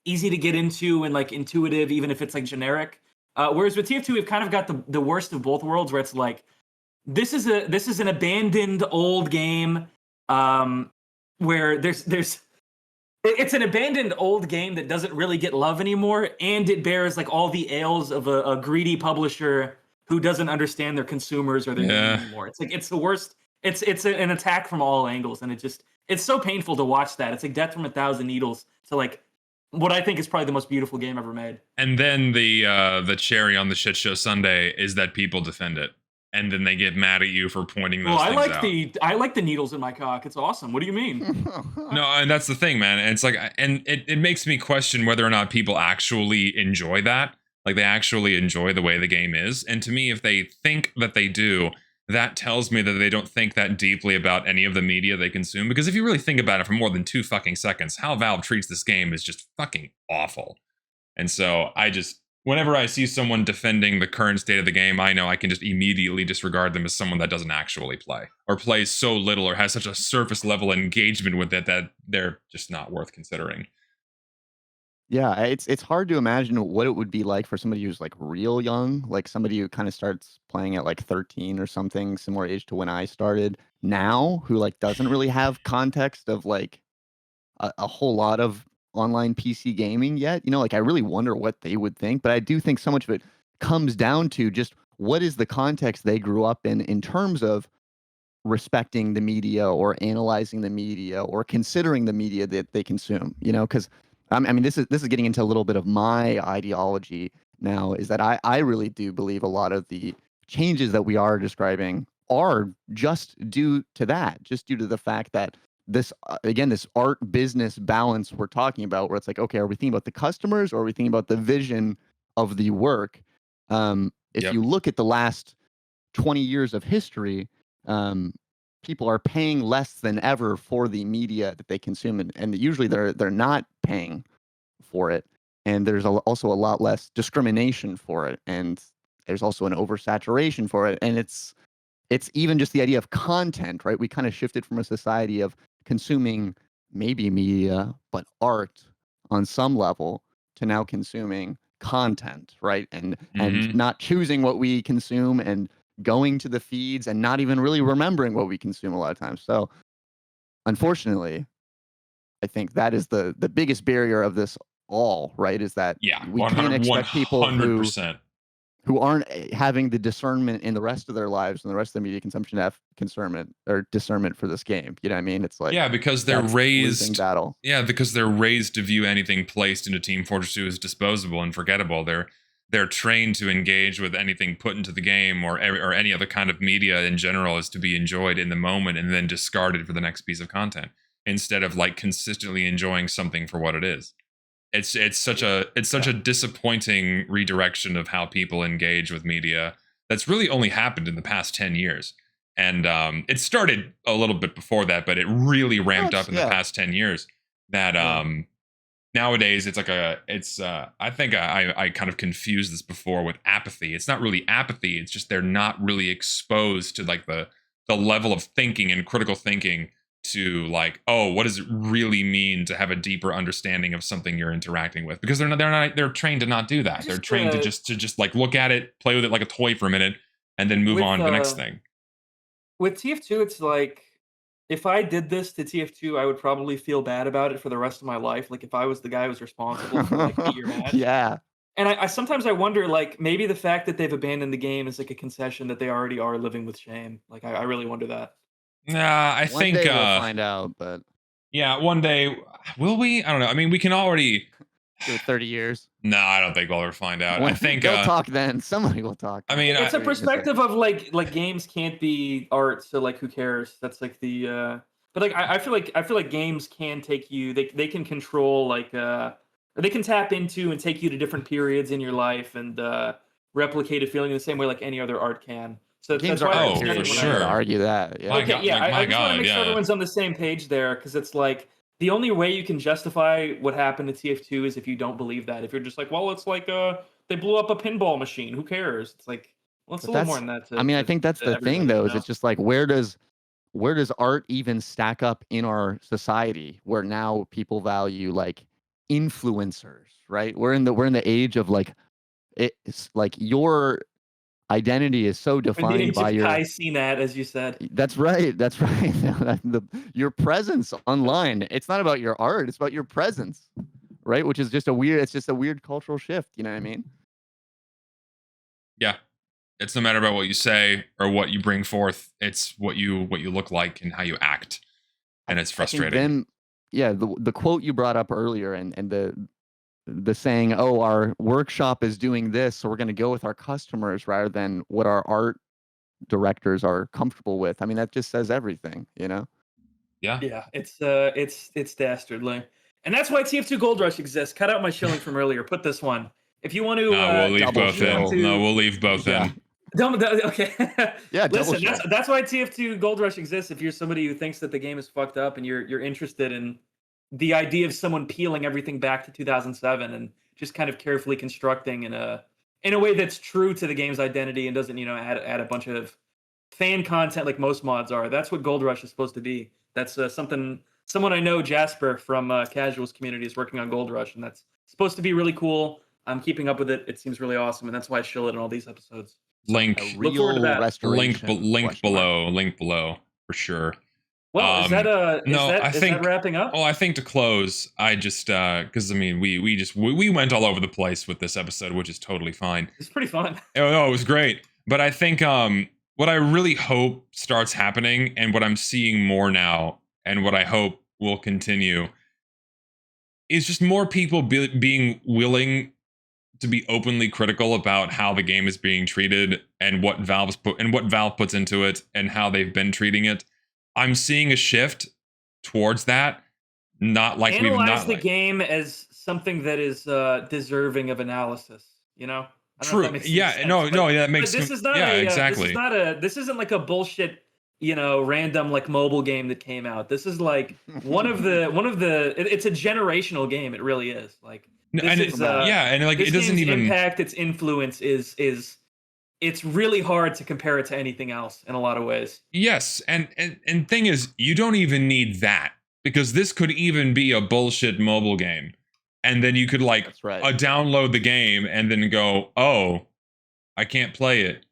easy to get into and like intuitive, even if it's like generic. Whereas with TF2, we've kind of got the worst of both worlds, where it's like this is an abandoned old game, where it's an abandoned old game that doesn't really get love anymore, and it bears like all the ails of a greedy publisher who doesn't understand their consumers or their game anymore. It's like it's the worst. It's an attack from all angles, and it's so painful to watch that. It's like death from a thousand needles to like what I think is probably the most beautiful game ever made. And then the cherry on the shit show Sunday is that people defend it, and then they get mad at you for pointing those things out. I like the needles in my cock. It's awesome. What do you mean? No, and that's the thing, man. And it's like, and it makes me question whether or not people actually enjoy that. Like, they actually enjoy the way the game is. And to me, if they think that they do, that tells me that they don't think that deeply about any of the media they consume. Because if you really think about it for more than 2 fucking seconds, how Valve treats this game is just fucking awful. And so whenever I see someone defending the current state of the game, I know I can just immediately disregard them as someone that doesn't actually play, or plays so little, or has such a surface level engagement with it that they're just not worth considering. Yeah, it's hard to imagine what it would be like for somebody who's like real young, like somebody who kind of starts playing at like 13 or something, similar age to when I started now, who like doesn't really have context of like a whole lot of online PC gaming yet. You know, like I really wonder what they would think, but I do think so much of it comes down to just what is the context they grew up in terms of respecting the media or analyzing the media or considering the media that they consume, you know, because I mean, this is getting into a little bit of my ideology now, is that I really do believe a lot of the changes that we are describing are just due to that, just due to the fact that this, again, this art business balance we're talking about, where it's like, okay, are we thinking about the customers or are we thinking about the vision of the work? If you look at the last 20 years of history, people are paying less than ever for the media that they consume, and usually they're not paying for it, and there's also a lot less discrimination for it, and there's also an oversaturation for it, and it's even just the idea of content, right? We kind of shifted from a society of consuming maybe media but art on some level to now consuming content, right? And Mhm. not choosing what we consume and going to the feeds and not even really remembering what we consume a lot of times. So unfortunately, I think that is the biggest barrier of this all, right? Is that Yeah, we can't expect people who 100%. aren't having the discernment in the rest of their lives and the rest of their media consumption to have concernment or discernment for this game. You know what I mean? It's like Yeah, because they're that's the losing raised. battle. Yeah, because they're raised to view anything placed into Team Fortress 2 as disposable and forgettable. They're trained to engage with anything put into the game or any other kind of media in general as to be enjoyed in the moment and then discarded for the next piece of content instead of like consistently enjoying something for what it is. It's such a disappointing redirection of how people engage with media that's really only happened in the past 10 years. And it started a little bit before that, but it really ramped up in the past 10 years. That nowadays it's like I think I kind of confused this before with apathy. It's not really apathy, it's just they're not really exposed to like the level of thinking and critical thinking to like, oh, what does it really mean to have a deeper understanding of something you're interacting with? Because they're trained to not do that. They're trained to just like look at it, play with it like a toy for a minute, and then move on to the next thing. With TF2, it's like if I did this to TF2, I would probably feel bad about it for the rest of my life. Like if I was the guy who was responsible for like a year match. Yeah. And I sometimes I wonder, like maybe the fact that they've abandoned the game is like a concession that they already are living with shame. Like I really wonder that. Nah, I One think day we'll find out, but yeah, one day will we? I don't know. I mean, we can already. give it 30 years. No, I don't think we'll ever find out. I think they'll talk then. Somebody will talk. I mean, it's a perspective of like games can't be art, so like who cares? That's like the but like I feel like games can take you, they can control like or they can tap into and take you to different periods in your life and replicate a feeling in the same way like any other art can. So games that's why are for I sure. argue that. Yeah. My okay, God, yeah, like, I just want to make sure yeah. everyone's on the same page there, because it's like the only way you can justify what happened to TF2 is if you don't believe that. If you're just like, well, it's like they blew up a pinball machine. Who cares? It's like, well, it's a little more than that. I mean, I think that's the thing, though, is it's just like where does art even stack up in our society, where now people value like influencers, right? We're in the age of like it's like your identity is so defined by your CNET, as you said. That's right. That's right. Your presence online. It's not about your art. It's about your presence, right? Which is just it's just a weird cultural shift. You know what I mean? Yeah. It's no matter about what you say or what you bring forth. It's what you look like and how you act. And it's frustrating. The quote you brought up earlier and the saying, oh, our workshop is doing this, so we're going to go with our customers rather than what our art directors are comfortable with. I mean, that just says everything, you know? Yeah, it's dastardly. And that's why TF2 Gold Rush exists. Cut out my shilling from earlier. Put this one. If you want to we'll leave both in. No, we'll leave both in. Okay. Yeah, listen, that's why TF2 Gold Rush exists. If you're somebody who thinks that the game is fucked up and you're interested in the idea of someone peeling everything back to 2007 and just kind of carefully constructing in a way that's true to the game's identity and doesn't, add a bunch of fan content like most mods are. That's what Gold Rush is supposed to be. That's someone I know, Jasper from Casuals community, is working on Gold Rush, and that's supposed to be really cool. I'm keeping up with it. It seems really awesome, and that's why I shill it in all these episodes. Link look forward to that. Link below for sure. Well, is that wrapping up? Oh, I think to close, I just because I mean we went all over the place with this episode, which is totally fine. It's pretty fun. Oh no, it was great. But I think what I really hope starts happening, and what I'm seeing more now, and what I hope will continue, is just more people being willing to be openly critical about how the game is being treated and what Valve puts into it and how they've been treating it. I'm seeing a shift towards that. Not like analyze the game as something that is deserving of analysis. True. Yeah. No. That makes. This is not. Exactly. This isn't like a bullshit, random like mobile game that came out. This is like one of the. It's a generational game. It really is. Like. It doesn't even impact. Its influence is. It's really hard to compare it to anything else in a lot of ways. Yes, and thing is, you don't even need that, because this could even be a bullshit mobile game. and then you could like That's right. download the game and then go, oh, I can't play it.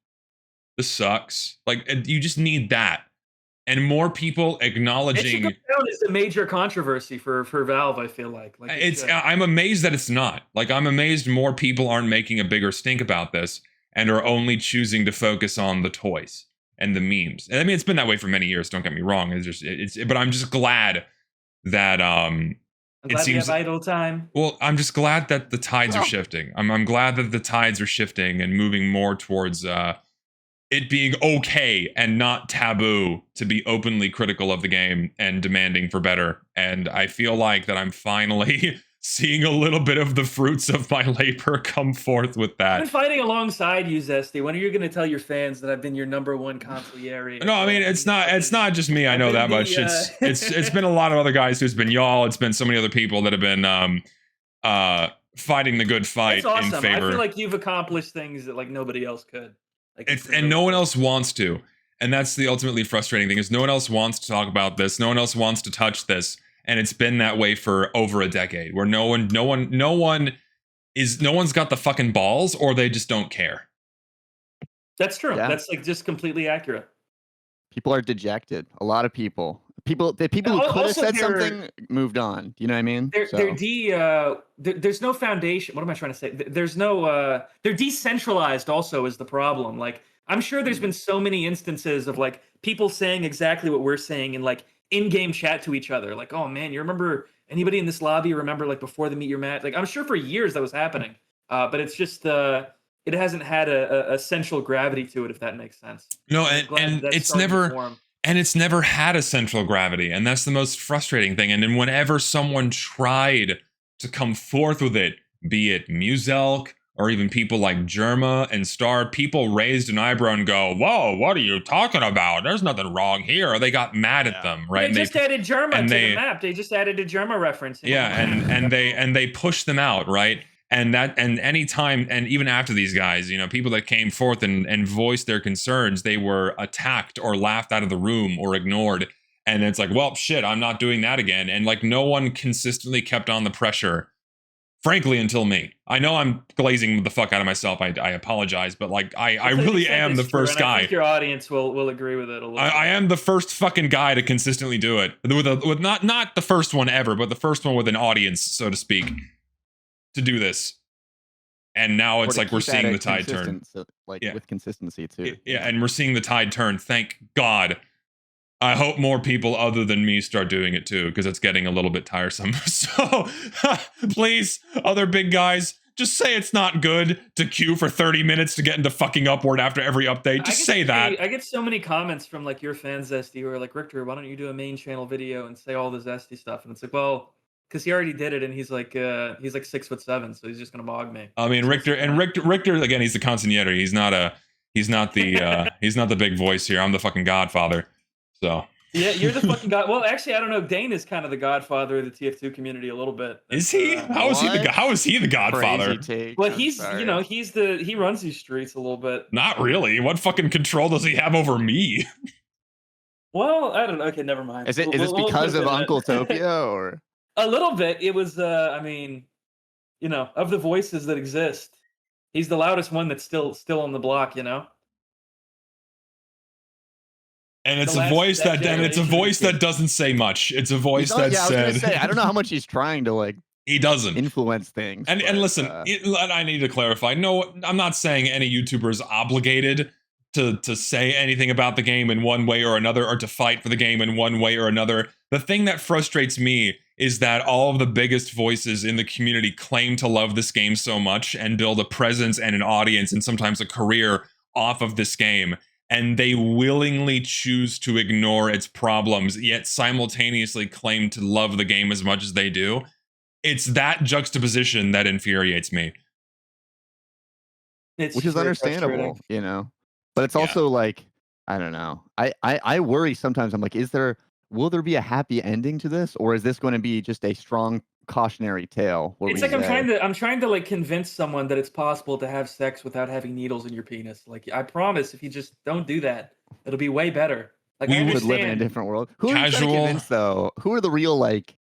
This sucks. Like you just need that, and more people It should acknowledging. go down as a major controversy for Valve. I feel like It's. I'm amazed that it's not. Like I'm amazed more people aren't making a bigger stink about this and are only choosing to focus on the toys and the memes. And I mean, it's been that way for many years. Don't get me wrong. But I'm just glad that I'm glad it seems we have idle time. well, I'm just glad that the tides are shifting. I'm glad that the tides are shifting and moving more towards it being okay and not taboo to be openly critical of the game and demanding for better. And I feel like that I'm finally seeing a little bit of the fruits of my labor come forth with I've that. been fighting alongside you, Zesty. When are you going to tell your fans that I've been your #1 consigliere? No, I mean it's not just me. I know that much. It's been a lot of other guys who's been y'all. It's been so many other people that have been fighting the good fight It's awesome. in favor. I feel like you've accomplished things that like nobody else could. Like, And no one else wants to. And that's the ultimately frustrating thing is no one else wants to talk about this. No one else wants to touch this. And it's been that way for over a decade where no one's got the fucking balls or they just don't care. That's true. Yeah. That's like just completely accurate. People are dejected. A lot of people. The people who could have Also, said something moved on. Do you know what I mean? There's no foundation. What am I trying to say? There's no they're decentralized also is the problem. Like I'm sure there's been so many instances of like people saying exactly what we're saying in like in-game chat to each other. Like, oh man, you remember anybody in this lobby remember like before the meet your match? Like I'm sure for years that was happening. But it's just it hasn't had a central gravity to it, if that makes sense. No, and it's never had a central gravity, and that's the most frustrating thing. And then whenever someone tried to come forth with it, be it Muselk or even people like Germa and Star, people raised an eyebrow and go, "Whoa, what are you talking about? There's nothing wrong here." Or they got mad at them, right? They just added Germa to the map. They just added a Germa reference. And they pushed them out, right? And anytime, and even after these guys, people that came forth and voiced their concerns, they were attacked or laughed out of the room or ignored. And it's like, well, shit, I'm not doing that again. And like no one consistently kept on the pressure, frankly, until me. I know I'm glazing the fuck out of myself. I apologize, but like I really am the first guy. I think your audience will agree with it a little. I am the first fucking guy to consistently do it with not the first one ever, but the first one with an audience, so to speak. To do this, and now it's like we're seeing the tide turn, with consistency too. Yeah, and we're seeing the tide turn. Thank God. I hope more people other than me start doing it too, because it's getting a little bit tiresome. So, please, other big guys, just say it's not good to queue for 30 minutes to get into fucking Upward after every update. Just say that. I get so many comments from like your fans, Zesty, who are like, Richter, why don't you do a main channel video and say all the Zesty stuff? And it's like, well. Because he already did it, and he's like 6'7", so he's just gonna mog me. I mean, Richter again. He's the consigliere. He's not the big voice here. I'm the fucking godfather. So yeah, you're the fucking god. Well, actually, I don't know. Dane is kind of the godfather of the TF2 community a little bit. Is he? How is he the godfather? Well, he runs these streets a little bit. Not really. What fucking control does he have over me? Well, I don't know. Okay, never mind. Is this because of Uncle Topia or? A little bit. It was, I mean, of the voices that exist, he's the loudest one that's still on the block, And it's a voice that doesn't say much. It's a voice that said. I don't know how much he's trying to like. He doesn't influence things. And listen, I need to clarify. No, I'm not saying any YouTuber is obligated to say anything about the game in one way or another, or to fight for the game in one way or another. The thing that frustrates me is that all of the biggest voices in the community claim to love this game so much and build a presence and an audience and sometimes a career off of this game. And they willingly choose to ignore its problems, yet simultaneously claim to love the game as much as they do. It's that juxtaposition that infuriates me. Which is understandable, But it's also like, I don't know. I worry sometimes. I'm like, will there be a happy ending to this, or is this going to be just a strong cautionary tale? It's like I'm trying to like convince someone that it's possible to have sex without having needles in your penis. Like I promise, if you just don't do that, it'll be way better. Like we would live in a different world. Who are you trying to convince though? Who are the real like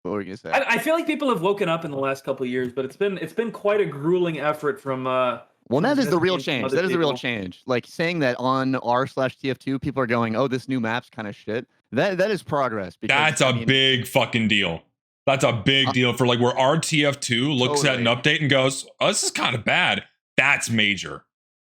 What were you gonna say? I feel like people have woken up in the last couple of years, but it's been quite a grueling effort from. Well, from that is the real Zesty and change. other That is the real people. change. Like saying that on r/TF2, people are going, "Oh, this new map's kind of shit." That is progress. Because, That's a big fucking deal. That's a big deal for like where RTF2 looks at an update and goes, "Oh, this is kind of bad." That's major.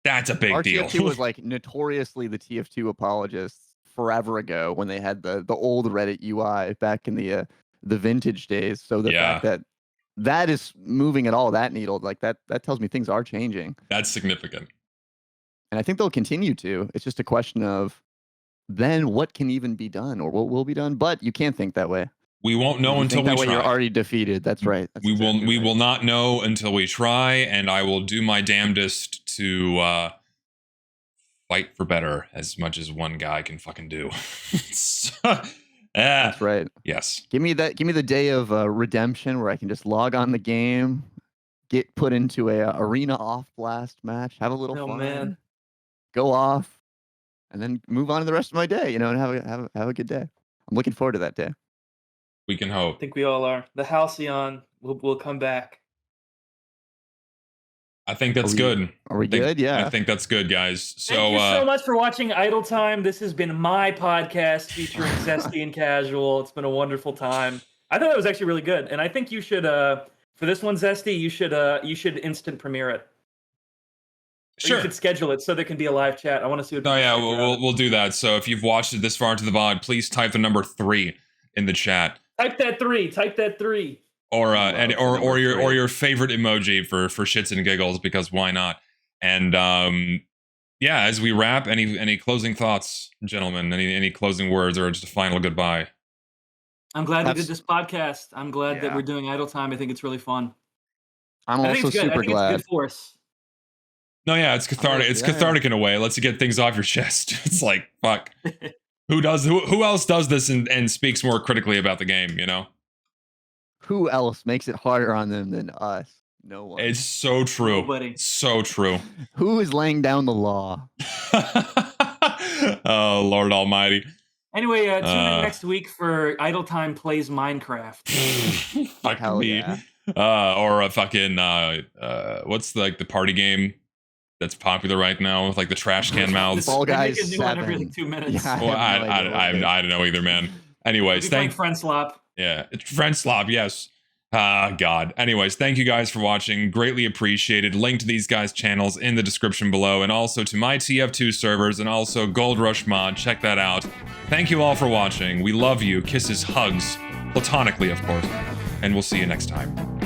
That's a big deal. RTF2 was like notoriously the TF2 apologists forever ago when they had the old Reddit UI back in the vintage days. So the fact that is moving at all that needle, like that tells me things are changing. That's significant. And I think they'll continue to. It's just a question of then what can even be done or what will be done. But you can't think that way. We won't know until we try. You're already defeated. That's right. That's we will not know until we try, and I will do my damnedest to fight for better as much as one guy can fucking do. That's right. Yes. Give me the day of redemption where I can just log on the game, get put into a arena off blast match, have a little fun, Man. go off, and then move on to the rest of my day. And have a good day. I'm looking forward to that day. We can I hope. think we all are. The Halcyon will come back. I think that's good. Are we good? Yeah. I think that's good, guys. So Thank you so much for watching Idle Time. This has been my podcast featuring Zesty and Casual. It's been a wonderful time. I thought it was actually really good, and I think you should for this one, Zesty, you should instant premiere it. Sure. You could schedule it so there can be a live chat. I want to see what. Oh yeah, we'll do that. So if you've watched it this far into the VOD, please type the number 3 in the chat. Type that 3. Or your favorite emoji for shits and giggles, because why not? And yeah, as we wrap, any closing thoughts, gentlemen? Any closing words or just a final goodbye? I'm glad we did this podcast. I'm glad that we're doing Idle Time. I think it's really fun. I'm also super glad. It's good for us. No, yeah, it's cathartic. It's cathartic in a way. It lets you get things off your chest. It's like, fuck. Who else does this and speaks more critically about the game, you know? Who else makes it harder on them than us? No one. It's so true. Nobody. So true. Who is laying down the law? Oh, Lord Almighty. Anyway, tune in next week for Idle Time Plays Minecraft. Hell me. Yeah. Or a fucking what's the party game that's popular right now with like the trash can mouths? Fall Guys. They make a new one every like 2 minutes. Yeah, well, I don't know either, man. Anyways, thank Friend Slop. Yeah, it's Friend Slop. Yes. God. Anyways, thank you guys for watching. Greatly appreciated. Link to these guys' channels in the description below, and also to my TF2 servers and also Gold Rush mod. Check that out. Thank you all for watching. We love you. Kisses, hugs, platonically, of course. And we'll see you next time.